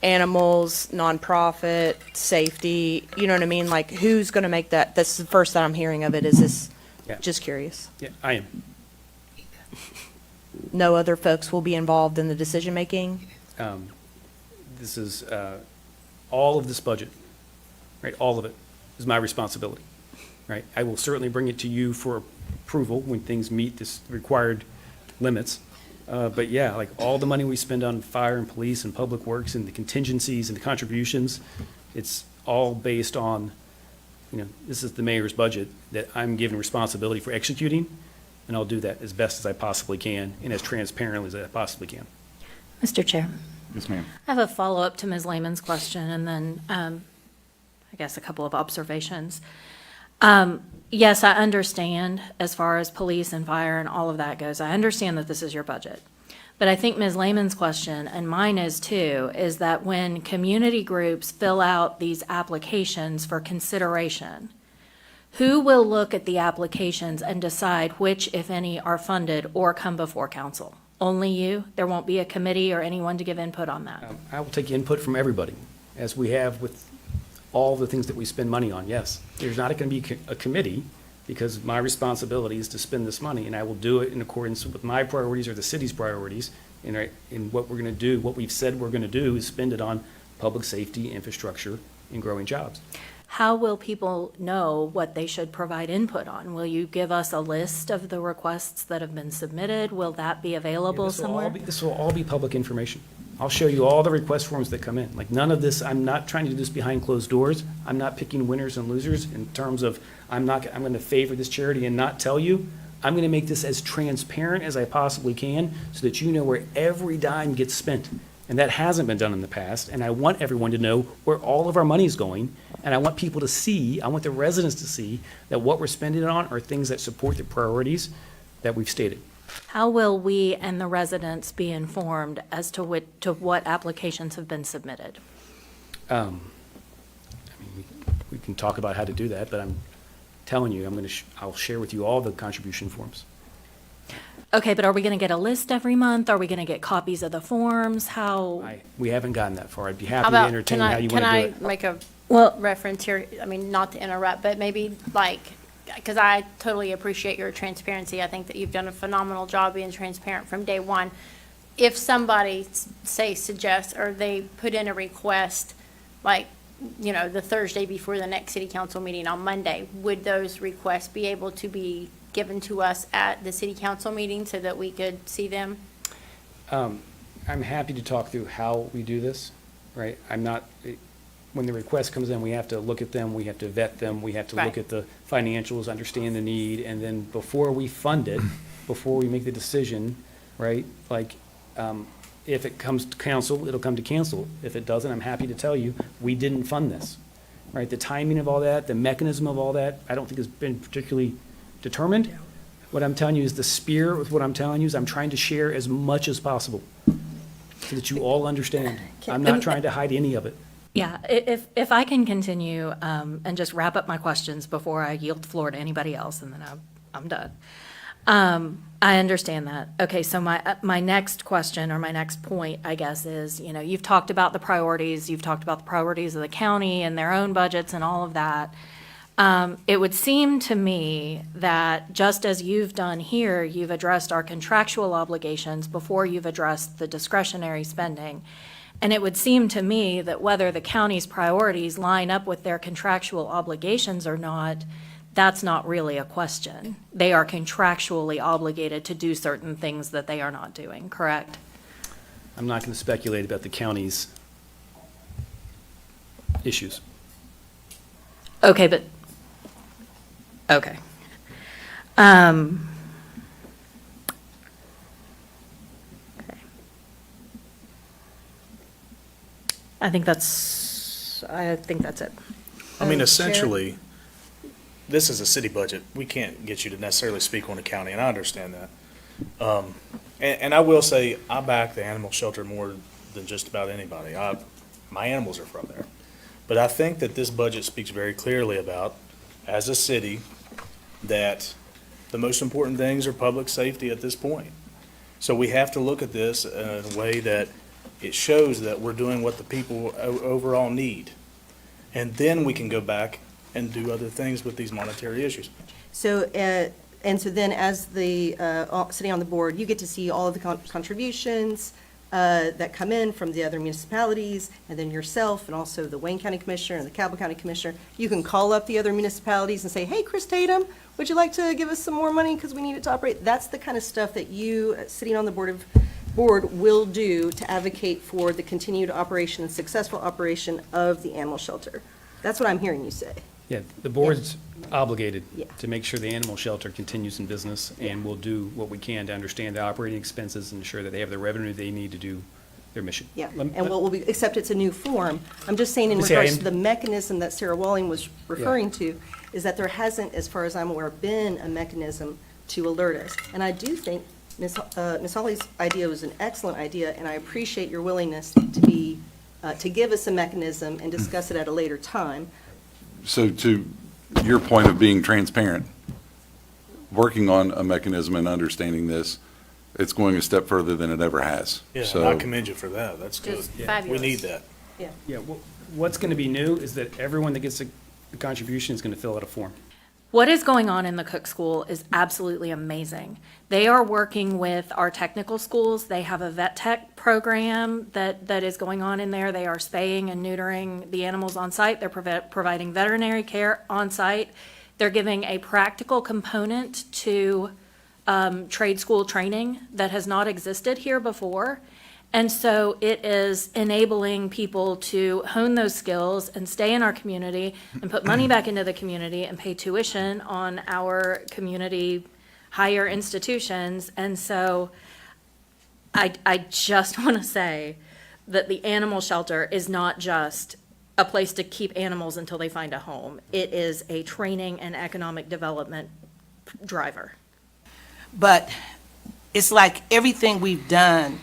animals, nonprofit, safety, you know what I mean? Like, who's going to make that? That's the first that I'm hearing of it. Is this, Yeah. just curious? Yeah, I am. No other folks will be involved in the decision-making? This is, all of this budget, right, all of it is my responsibility, right? I will certainly bring it to you for approval when things meet this required limits. But yeah, like all the money we spend on fire and police and public works and the contingencies and the contributions, it's all based on, this is the mayor's budget that I'm given responsibility for executing, and I'll do that as best as I possibly can and as transparently as I possibly can. Mr. Chair, Yes, ma'am. I have a follow-up to Ms. Lehman's question, and then, I guess, a couple of observations. Yes, I understand as far as police and fire and all of that goes. I understand that this is your budget. But I think Ms. Lehman's question, and mine is too, is that when community groups fill out these applications for consideration, who will look at the applications and decide which, if any, are funded or come before council? Only you? There won't be a committee or anyone to give input on that? I will take input from everybody, as we have with all the things that we spend money on, yes. There's not going to be a committee, because my responsibility is to spend this money, and I will do it in accordance with my priorities or the city's priorities. And what we're going to do, what we've said we're going to do is spend it on public safety, infrastructure, and growing jobs. How will people know what they should provide input on? Will you give us a list of the requests that have been submitted? Will that be available somewhere? This will all be public information. I'll show you all the request forms that come in. Like, none of this, I'm not trying to do this behind closed doors. I'm not picking winners and losers in terms of, I'm going to favor this charity and not tell you. I'm going to make this as transparent as I possibly can so that you know where every dime gets spent. And that hasn't been done in the past, and I want everyone to know where all of our money is going, and I want people to see, I want the residents to see that what we're spending it on are things that support the priorities that we've stated. How will we and the residents be informed as to what applications have been submitted? We can talk about how to do that, but I'm telling you, I'll share with you all the contribution forms. Okay, but are we going to get a list every month? Are we going to get copies of the forms? We haven't gotten that far. I'd be How happy to about, entertain how you want to do can it. I make a Well, reference here? I mean, not to interrupt, but maybe like because I totally appreciate your transparency. I think that you've done a phenomenal job being transparent from day one. If somebody, say, suggests, or they put in a request, like, you know, the Thursday before the next city council meeting on Monday, would those requests be able to be given to us at the city council meeting so that we could see them? I'm happy to talk through how we do this, right? I'm not, when the request comes in, we have to look at them, we have to vet them, we have to look Right. at the financials, understand the need, and then before we fund it, before we make the decision, right? Like, if it comes to council, it'll come to council. If it doesn't, I'm happy to tell you, we didn't fund this, right? The timing of all that, the mechanism of all that, I don't think has been particularly determined. What I'm telling you is the spirit with what I'm telling you is I'm trying to share as much as possible so that you all understand. I'm not trying to hide any of it. Yeah, if I can continue and just wrap up my questions before I yield the floor to anybody else, and then I'm done. I understand that. Okay, so my next question, or my next point, I guess, is, you know, you've talked about the priorities, you've talked about the priorities of the county and their own budgets and all of that. It would seem to me that just as you've done here, you've addressed our contractual obligations before you've addressed the discretionary spending. And it would seem to me that whether the county's priorities line up with their contractual obligations or not, that's not really a question. They are contractually obligated to do certain things that they are not doing, correct? I'm not going to speculate about the county's issues. Okay, but, okay. Okay. I think that's it. I mean, Chair? essentially, this is a city budget. We can't get you to necessarily speak on the county, and I understand that. And I will say, I back the animal shelter more than just about anybody. My animals are from there. But I think that this budget speaks very clearly about, as a city, that the most important things are public safety at this point. So we have to look at this in a way that it shows that we're doing what the people overall need. And then we can go back and do other things with these monetary issues. So, and so then as the, sitting on the board, you get to see all of the contributions that come in from the other municipalities, and then yourself, and also the Wayne County Commissioner and the Cabell County Commissioner. You can call up the other municipalities and say, hey, Chris Tatum, would you like to give us some more money because we need it to operate? That's the kind of stuff that you, sitting on the board will do to advocate for the continued operation and successful operation of the animal shelter. That's what I'm hearing you say. Yeah, the board's obligated Yeah. to make sure the animal shelter continues in business, and we'll do what we can to understand the operating expenses and ensure that they have the revenue they need to do their mission. Yeah, and what will be, except it's a new form. I'm just saying in You see, I regards am- to the mechanism that Sarah Walling was referring to, is that there hasn't, as far as I'm aware, been a mechanism to alert us. And I do think Ms. Hawley's idea was an excellent idea, and I appreciate your willingness to be, to give us a mechanism and discuss it at a later time. So to your point of being transparent, working on a mechanism and understanding this, it's going a step further than it ever has. Yeah, and So I commend you for that. That's good. Just We fabulous. need that. Yeah. Yeah, what's going to be new is that everyone that gets a contribution is going to fill out a form. What is going on in the Cook School is absolutely amazing. They are working with our technical schools. They have a vet tech program that is going on in there. They are spaying and neutering the animals on site. They're providing veterinary care on site. They're giving a practical component to trade school training that has not existed here before. And so it is enabling people to hone those skills and stay in our community and put money back into the community and pay tuition on our community higher institutions. And so I just want to say that the animal shelter is not just a place to keep animals until they find a home. It is a training and economic development driver. But it's like everything we've done,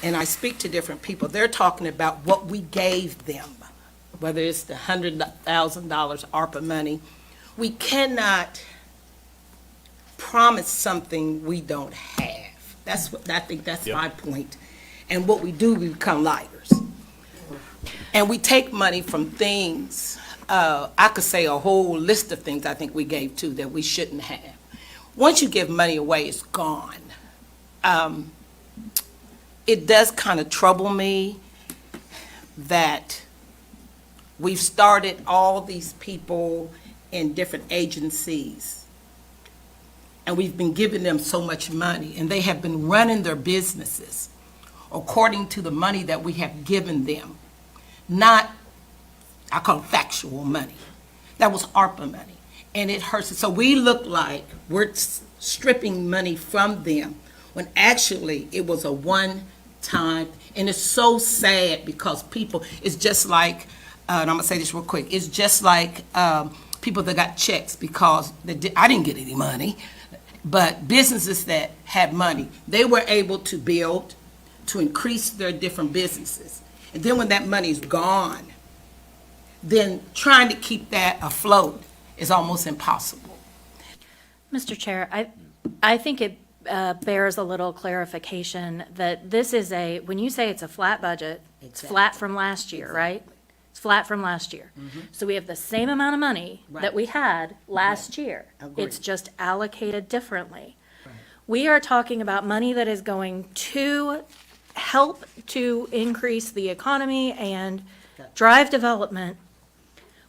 and I speak to different people, they're talking about what we gave them, whether it's the $100,000 ARPA money. We cannot promise something we don't have. That's what, I think that's Yep. my point. And what we do, we become liars. And we take money from things I could say a whole list of things I think we gave too that we shouldn't have. Once you give money away, it's gone. It does kind of trouble me that we've started all these people in different agencies, and we've been giving them so much money, and they have been running their businesses according to the money that we have given them, not, I call it factual money. That was ARPA money, and it hurts. So we look like we're stripping money from them, when actually it was a one-time, and it's so sad because people, it's just like, and I'm gonna say this real quick, it's just like people that got checks because I didn't get any money, but businesses that had money, they were able to build, to increase their different businesses. And then when that money is gone, then trying to keep that afloat is almost impossible. Mr. Chair, I think it bears a little clarification that this is when you say it's a flat budget, it's flat from last year, right? It's flat from last year. So we have the same amount of money that we had last year. Agreed. It's just allocated differently. We are talking about money that is going to help to increase the economy and drive development.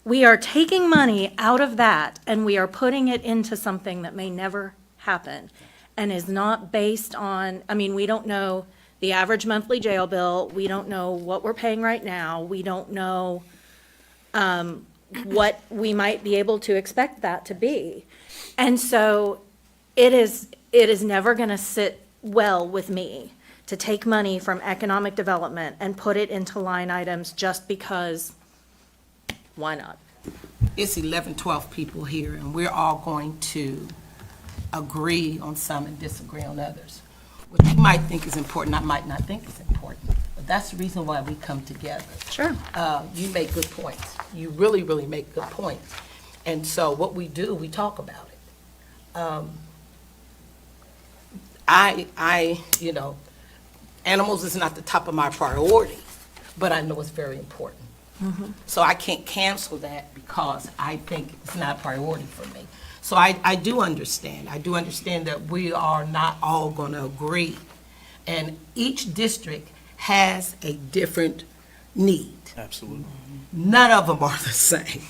We are taking money out of that and we are putting it into something that may never happen and is not based on, I mean, we don't know the average monthly jail bill. We don't know what we're paying right now. We don't know what we might be able to expect that to be. And so it is never going to sit well with me to take money from economic development and put it into line items just because, why not? It's 11, 12 people here, and we're all going to agree on some and disagree on others. What you might think is important, I might not think is important, but that's the reason why we come together. Sure. You make good points. You really, really make good points. And so what we do, we talk about it. You know, animals is not the top of my priority, but I know it's very important. So I can't cancel that because I think it's not a priority for me. So I do understand. I do understand that we are not all going to agree. And each district has a different need. Absolutely. None of them are the same.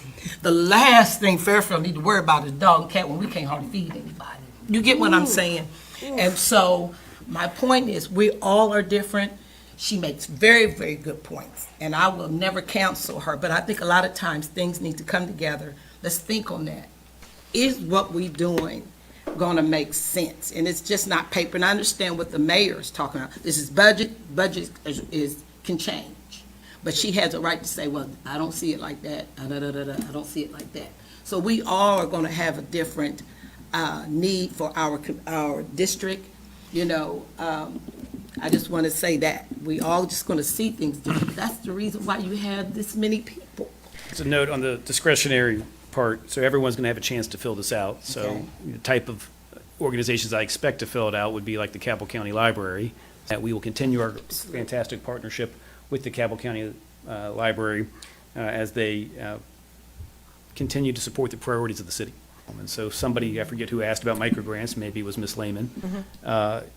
The last thing Fairfield need to worry about is dog and cat when we can't hardly feed anybody. You get what I'm saying? And so my point is, we all are different. She makes very, very good points, and I will never counsel her, but I think a lot of times things need to come together. Let's think on that. Is what we're doing going to make sense? And it's just not paper. And I understand what the mayor is talking about. This is budget. Budget can change. But she has a right to say, well, I don't see it like that. I don't see it like that. So we all are going to have a different need for our district. You know, I just want to say that. We all just going to see things different. That's the reason why you have this many people. It's a note on the discretionary part, so everyone's going to have a chance to fill this out. So Okay. the type of organizations I expect to fill it out would be like the Cabell County Library. That we will continue our fantastic partnership with the Cabell County Library as they continue to support the priorities of the city. And so somebody, I forget who asked about microgrants, maybe it was Ms. Lehman.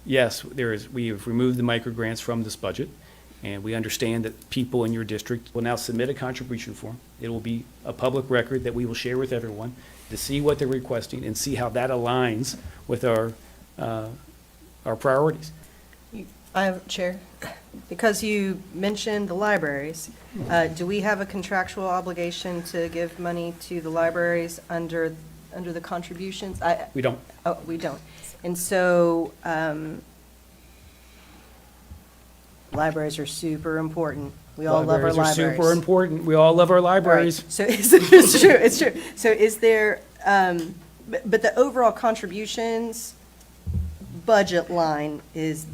Yes, we have removed the microgrants from this budget, and we understand that people in your district will now submit a contribution form. It will be a public record that we will share with everyone to see what they're requesting and see how that aligns with our priorities. I have, Chair, because you mentioned the libraries, do we have a contractual obligation to give money to the libraries under the contributions? We don't. Oh, we don't. And so, libraries are super important. We all love our libraries. Libraries are super important. We all love our libraries. Right. So it's true, it's true. So is there, but the overall contributions budget line is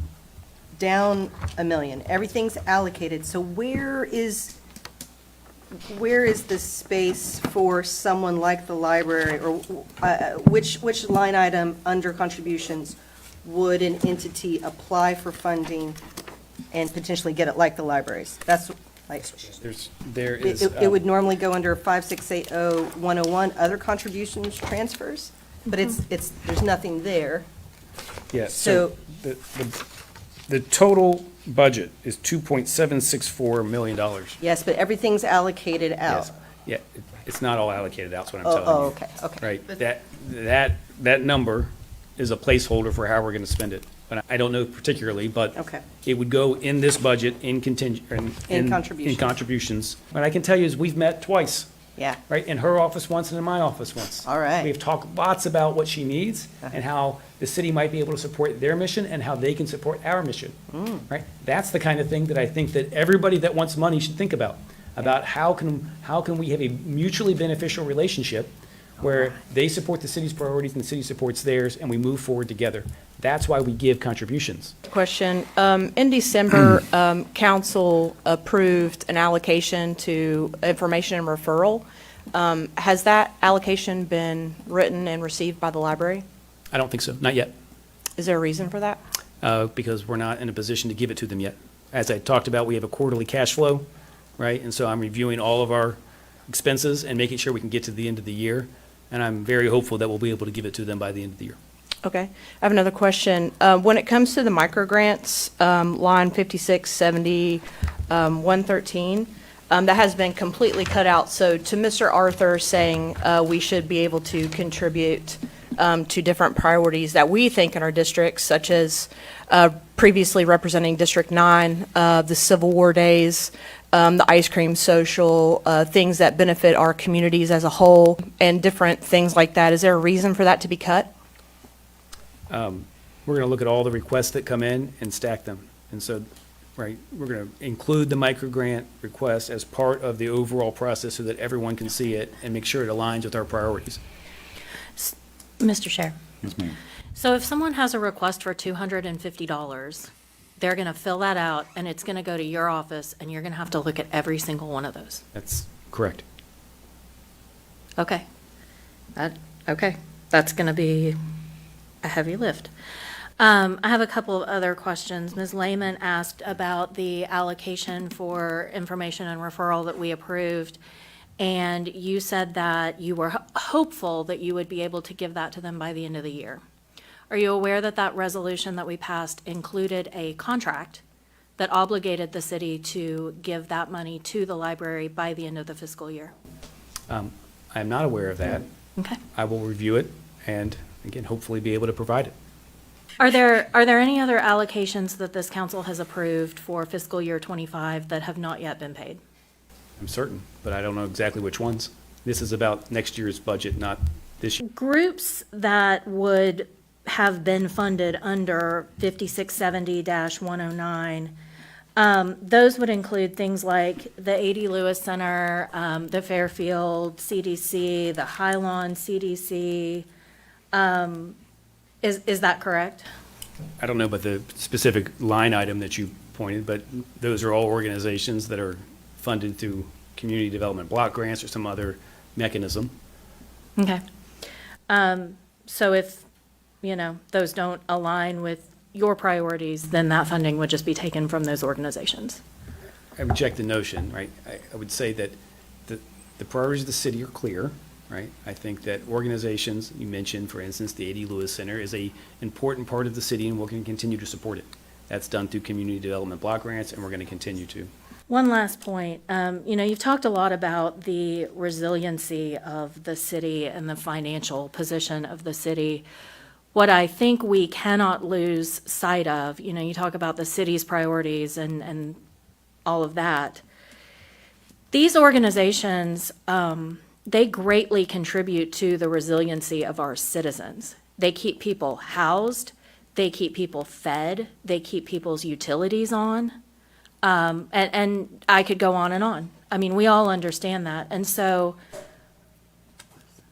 down $1 million. Everything's allocated. So where is the space for someone like the library, or which line item under contributions would an entity apply for funding and potentially get it like the libraries? That's Like, There is. it would normally go under 5680-101, other contributions, transfers, but there's nothing there. Yeah, so the total budget is $2.764 million. Yes, but everything's allocated out. Yes. Yeah, it's not all allocated out, is what I'm Oh, telling you. oh, okay. Right, that number is a placeholder for how we're gonna spend it. But I don't know particularly, but Okay. it would go in this budget in In contributions. In contributions. What I can tell you is we've met twice, Yeah, right? In her office once and in my office once. All right. We've talked lots about what she needs and how the city might be able to support their mission and how they can support our mission, right? That's the kind of thing that I think that everybody that wants money should think about how can we have a mutually beneficial relationship where they support the city's priorities and the city supports theirs, and we move forward together. That's why we give contributions. Question. In December, council approved an allocation to information and referral. Has that allocation been written and received by the library? I don't think so, not yet, Is there a reason for that? because we're not in a position to give it to them yet. As I talked about, we have a quarterly cash flow, right? And so I'm reviewing all of our expenses and making sure we can get to the end of the year. And I'm very hopeful that we'll be able to give it to them by the end of the year. Okay. I have another question. When it comes to the microgrants, line 5670, 113, that has been completely cut out. So to Mr. Arthur saying we should be able to contribute to different priorities that we think in our districts, such as previously representing District 9, the Civil War days, the ice cream social, things that benefit our communities as a whole, and different things like that. Is there a reason for that to be cut? We're going to look at all the requests that come in and stack them. And so, right, we're going to include the microgrant request as part of the overall process so that everyone can see it and make sure it aligns with our priorities. Mr. Chair, Yes, ma'am. so if someone has a request for $250, they're going to fill that out, and it's going to go to your office, and you're going to have to look at every single one of those. That's correct. Okay. Okay, that's going to be a heavy lift. I have a couple of other questions. Ms. Lehman asked about the allocation for information and referral that we approved, and you said that you were hopeful that you would be able to give that to them by the end of the year. Are you aware that that resolution that we passed included a contract that obligated the city to give that money to the library by the end of the fiscal year? I'm not aware of that. Okay. I will review it and, again, hopefully be able to provide it. Are there any other allocations that this council has approved for fiscal year '25 that have not yet been paid? I'm certain, but I don't know exactly which ones. This is about next year's budget, not this year. Groups that would have been funded under 5670-109, those would include things like the A.D. Lewis Center, the Fairfield CDC, the Hylon CDC. Is that correct? I don't know about the specific line item that you pointed, but those are all organizations that are funded through community development block grants or some other mechanism. Okay. So if, those don't align with your priorities, then that funding would just be taken from those organizations. I reject the notion, right? I would say that the priorities of the city are clear, right? I think that organizations, you mentioned, for instance, the A.D. Lewis Center is a important part of the city, and we're going to continue to support it. That's done through community development block grants, and we're going to continue to. One last point. You've talked a lot about the resiliency of the city and the financial position of the city. What I think we cannot lose sight of, you talk about the city's priorities and all of that. These organizations, they greatly contribute to the resiliency of our citizens. They keep people housed, they keep people fed, they keep people's utilities on. And I could go on and on. I mean, we all understand that. And so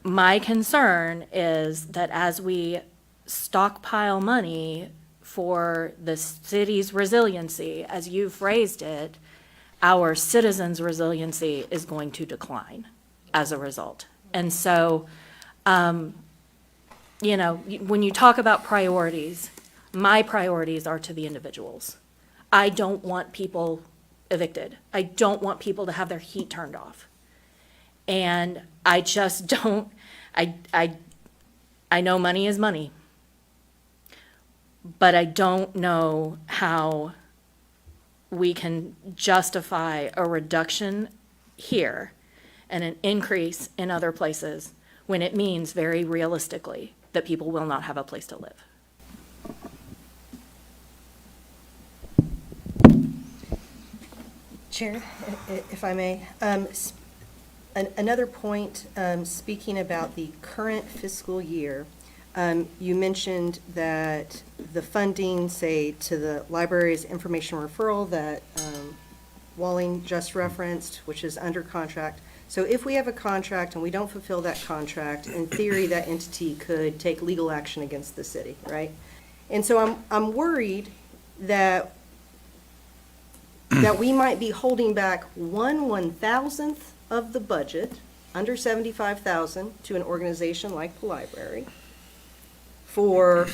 my concern is that as we stockpile money for the city's resiliency, as you've phrased it, our citizens' resiliency is going to decline as a result. And so, when you talk about priorities, my priorities are to the individuals. I don't want people evicted. I don't want people to have their heat turned off. And I just don't, I know money is money, but I don't know how we can justify a reduction here and an increase in other places when it means very realistically that people will not have a place to live. Chair, if I may, another point, speaking about the current fiscal year, you mentioned that the funding, say, to the library's information referral that Walling just referenced, which is under contract. So if we have a contract and we don't fulfill that contract, in theory, that entity could take legal action against the city, right? And so I'm worried that we might be holding back 1/1000th of the budget, under 75,000, to an organization like the library for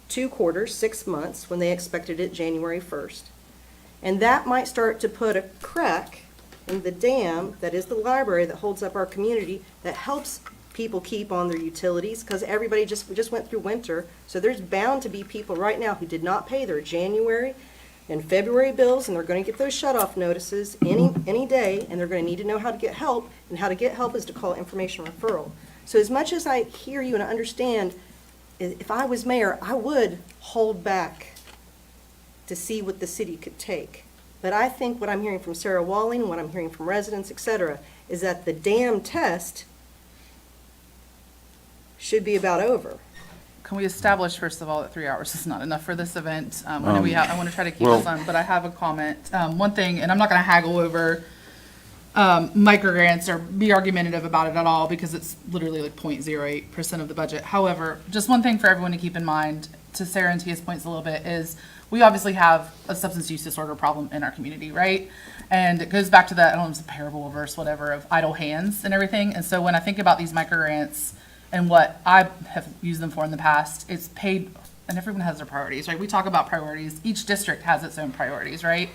2 quarters, 6 months, when they expected it January 1st. And that might start to put a crack in the dam that is the library that holds up our community, that helps people keep on their utilities, because everybody we just went through winter. So there's bound to be people right now who did not pay their January and February bills, and they're going to get those shut-off notices any day, and they're going to need to know how to get help, and how to get help is to call information referral. So as much as I hear you and I understand, if I was mayor, I would hold back to see what the city could take. But I think what I'm hearing from Sarah Walling, what I'm hearing from residents, et cetera, is that the dam test should be about over. Can we establish, first of all, that 3 hours is not enough for this event? I know I want to try to keep this on, but I have a comment. One thing, and I'm not going to haggle over microgrants or be argumentative about it at all, because it's literally like 0.08% of the budget. However, just one thing for everyone to keep in mind, to Sarah and Tia's points a little bit, is we obviously have a substance use disorder problem in our community, right? And it goes back to that, I don't know if it's a parable, verse, whatever, of idle hands and everything. And so when I think about these microgrants and what I have used them for in the past, it's paid, and everyone has their priorities, right? We talk about priorities. Each district has its own priorities, right?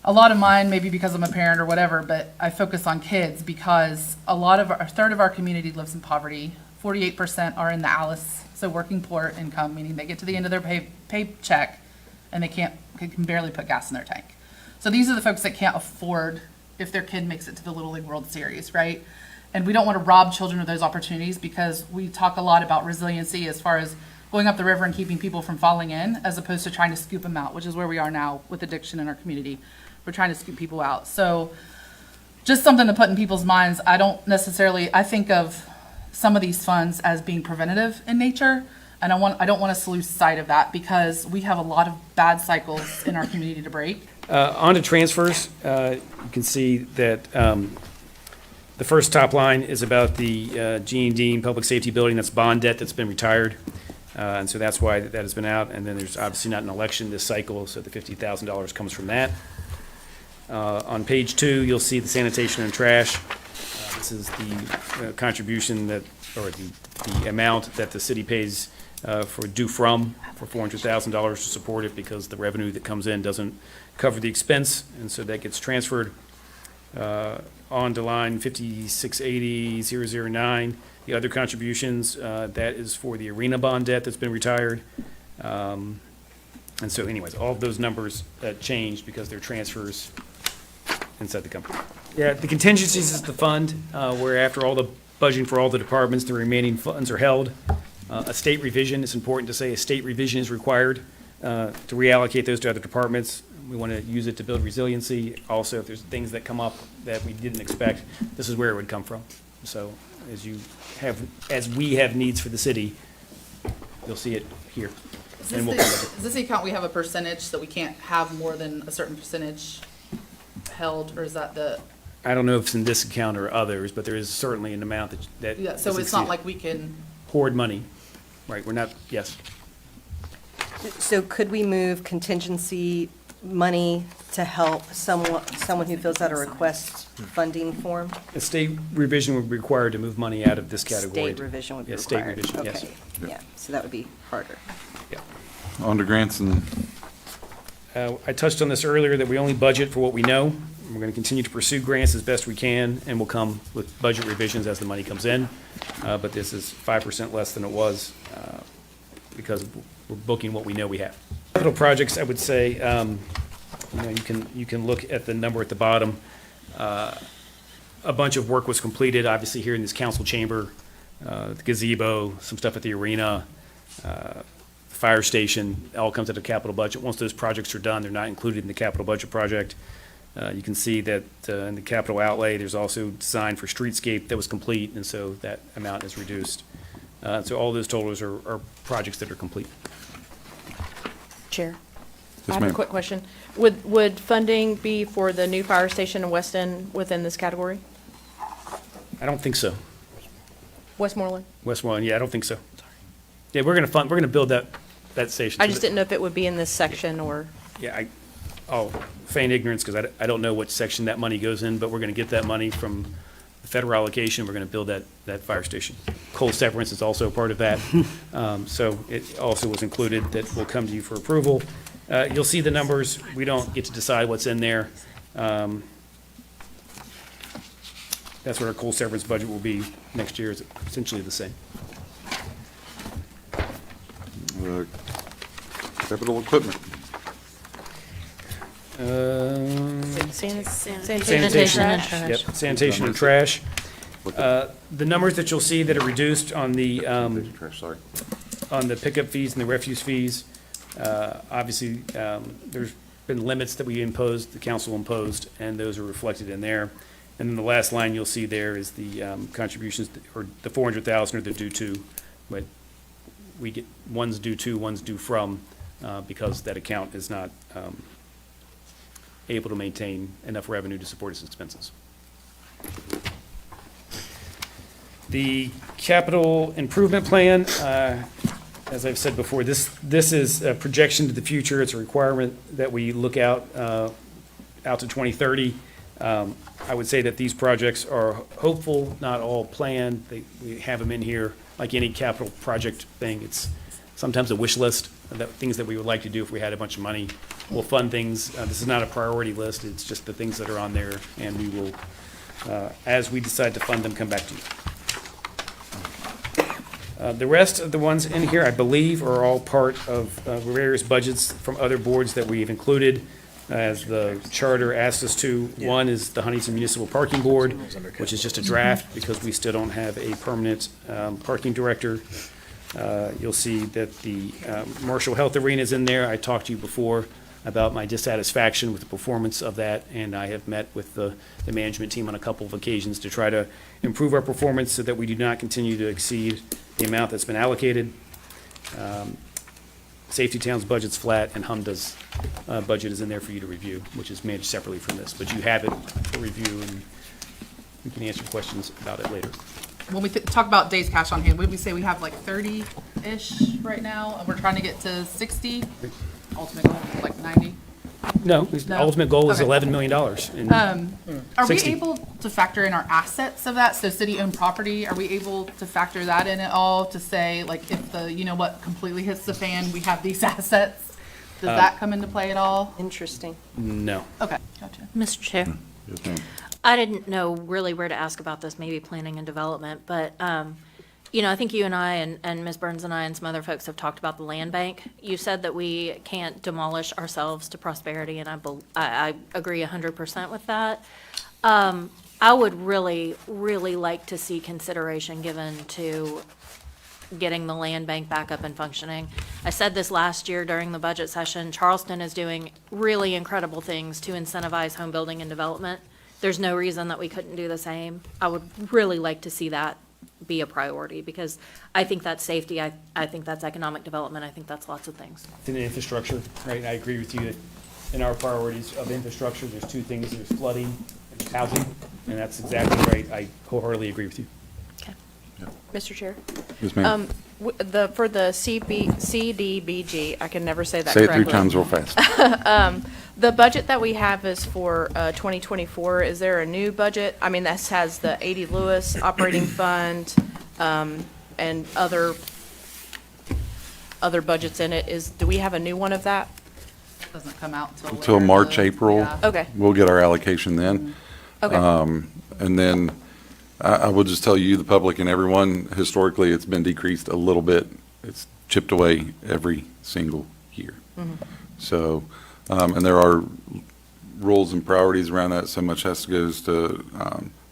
A lot of mine, maybe because I'm a parent or whatever, but I focus on kids because a third of our community lives in poverty. 48% are in the ALICE, so working poor income, meaning they get to the end of their paycheck and they can barely put gas in their tank. So these are the folks that can't afford if their kid makes it to the Little League World Series, right? And we don't want to rob children of those opportunities, because we talk a lot about resiliency as far as going up the river and keeping people from falling in, as opposed to trying to scoop them out, which is where we are now with addiction in our community. We're trying to scoop people out. So just something to put in people's minds. I think of some of these funds as being preventative in nature, and I don't want us to lose sight of that, because we have a lot of bad cycles in our community to break. On to transfers, you can see that the first top line is about the G&D Public Safety Building. That's bond debt that's been retired. And so that's why that has been out. And then there's obviously not an election this cycle, so the $50,000 comes from that. On page 2, you'll see the sanitation and trash. This is the contribution or the amount that the city pays for due from for $400,000 to support it, because the revenue that comes in doesn't cover the expense, and so that gets transferred. On to line 5680-009, the other contributions, that is for the arena bond debt that's been retired. And so anyways, all of those numbers changed because they're transfers inside the company. Yeah, the contingencies is the fund where, after all the budgeting for all the departments, the remaining funds are held. A state revision, it's important to say a state revision is required to reallocate those to other departments. We want to use it to build resiliency. Also, if there's things that come up that we didn't expect, this is where it would come from. So as we have needs for the city, you'll see it here. Is this the account we have a percentage that we can't have more than a certain percentage held, or is that the? I don't know if it's in this account or others, but there is certainly an amount that. Yeah, so it's not like we can. Hoard money, right? We're not, yes. So could we move contingency money to help someone who fills out a request funding form? A state revision would be required to move money out of this category. State revision would be Yeah, state required. revision, yes. Okay, yeah, so that would be harder. Yeah. On to grants and I touched on this earlier, that we only budget for what we know. We're going to continue to pursue grants as best we can, and we'll come with budget revisions as the money comes in. But this is 5% less than it was because we're booking what we know we have. Capital projects, I would say, you can look at the number at the bottom. A bunch of work was completed, obviously, here in this council chamber, the gazebo, some stuff at the arena, fire station, all comes out of capital budget. Once those projects are done, they're not included in the capital budget project. You can see that in the capital outlay, there's also design for streetscape that was complete, and so that amount is reduced. So all those totals are projects that are complete. Chair? Yes, I have a ma'am. quick question. Would funding be for the new fire station in Weston within this category? I don't think so. Westmoreland? Westmoreland, yeah, I don't think so. Yeah, we're gonna build that station. I just didn't know if it would be in this section or, Yeah, I'll feign ignorance because I don't know what section that money goes in, but we're going to get that money from the federal allocation. We're going to build that fire station. Coal severance is also a part of that. So it also was included that will come to you for approval. You'll see the numbers. We don't get to decide what's in there. That's what our coal severance budget will be next year. It's essentially the same. Capital equipment. Sanitation and trash. Yep, sanitation and trash. The numbers that you'll see that are reduced on the Sorry. pickup fees and the refuse fees, obviously, there's been limits that we imposed, the council imposed, and those are reflected in there. And then the last line you'll see there is the contributions, or the 400,000 or the due to, but we get, one's due to, one's due from, because that account is not able to maintain enough revenue to support its expenses. The capital improvement plan, as I've said before, this is a projection to the future. It's a requirement that we look out to 2030. I would say that these projects are hopeful, not all planned. We have them in here like any capital project thing. It's sometimes a wish list of things that we would like to do if we had a bunch of money. We'll fund things. This is not a priority list. It's just the things that are on there, and we will, as we decide to fund them, come back to you. The rest of the ones in here, I believe, are all part of various budgets from other boards that we've included as the charter asked us to. One is the Huntington Municipal Parking Board, which is just a draft because we still don't have a permanent parking director. You'll see that the Marshall Health Arena is in there. I talked to you before about my dissatisfaction with the performance of that, and I have met with the management team on a couple of occasions to try to improve our performance so that we do not continue to exceed the amount that's been allocated. Safety Town's budget's flat, and HMDA's budget is in there for you to review, which is managed separately from this. But you have it for review, and we can answer questions about it later. When we talk about days cash on hand, would we say we have like 30-ish right now, and we're trying to get to 60? Ultimate goal, like 90? No, the No? ultimate goal is Okay. $11 million. Are we 60. able to factor in our assets of that? So city-owned property, are we able to factor that in at all to say, like, if the, you know what, completely hits the fan, we have these assets? Does that come into play at all? Interesting. No. Okay, gotcha. Mr. Chair, Yes, ma'am. I didn't know really where to ask about this, maybe planning and development, but, I think you and I and Ms. Burns and I and some other folks have talked about the land bank. You said that we can't demolish ourselves to prosperity, and I agree 100% with that. I would really, really like to see consideration given to getting the land bank back up and functioning. I said this last year during the budget session. Charleston is doing really incredible things to incentivize home building and development. There's no reason that we couldn't do the same. I would really like to see that be a priority, because I think that's safety, I think that's economic development, I think that's lots of things. It's in the infrastructure, right? I agree with you that in our priorities of infrastructure, there's two things. There's flooding and there's housing, and that's exactly right. I wholeheartedly agree with you. Okay. Mr. Chair? Yes, ma'am. For the CDBG, I can never say that Say it correctly. 3 times real fast. The budget that we have is for 2024. Is there a new budget? I mean, this has the 80 Lewis operating fund and other budgets in it. Do we have a new one of that? Doesn't come out till. Until later, March, the- April. yeah. Okay, We'll get our allocation then. okay. And then I will just tell you, the public and everyone, historically, it's been decreased a little bit. It's chipped away every single year. So, and there are rules and priorities around that. So much has to goes to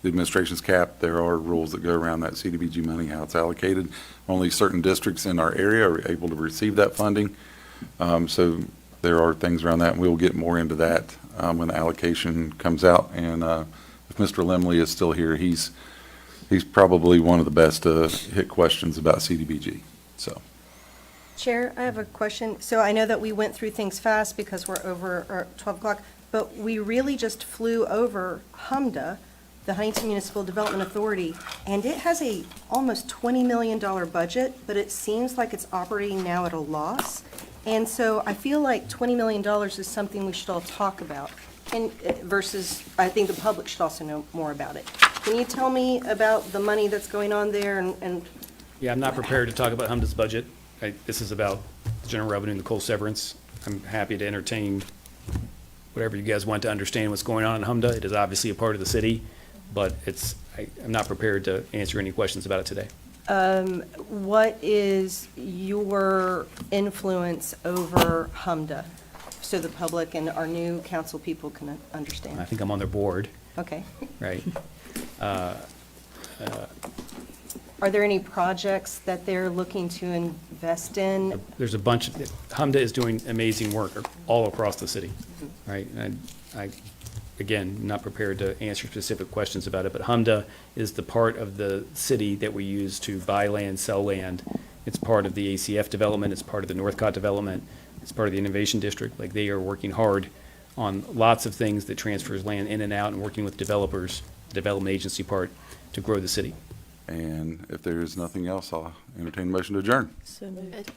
the administration's cap. There are rules that go around that CDBG money, how it's allocated. Only certain districts in our area are able to receive that funding. So there are things around that, and we'll get more into that when the allocation comes out. And if Mr. Lemley is still here, he's probably one of the best to hit questions about CDBG. So. Chair, I have a question. So I know that we went through things fast because we're over 12 o'clock, but we really just flew over HMDA, the Huntington Municipal Development Authority, and it has a almost $20 million budget, but it seems like it's operating now at a loss. And so I feel like $20 million is something we should all talk about, and versus, I think the public should also know more about it. Can you tell me about the money that's going on there and Yeah, I'm not prepared to talk about HMDA's budget. This is about general revenue and the coal severance. I'm happy to entertain whatever you guys want to understand what's going on in HMDA. It is obviously a part of the city, but I'm not prepared to answer any questions about it today. what is your influence over HMDA? So the public and our new council people can I understand. think I'm on their board, Okay. right? Are there any projects that they're looking to invest in? There's a bunch, HMDA is doing amazing work all across the city, right? And again, not prepared to answer specific questions about it, but HMDA is the part of the city that we use to buy land, sell land. It's part of the ACF development, it's part of the Northcott development, it's part of the Innovation District. Like, they are working hard on lots of things that transfers land in and out and working with developers, the development agency part, to grow the city. And if there is nothing else, I'll entertain a motion to adjourn. So moved.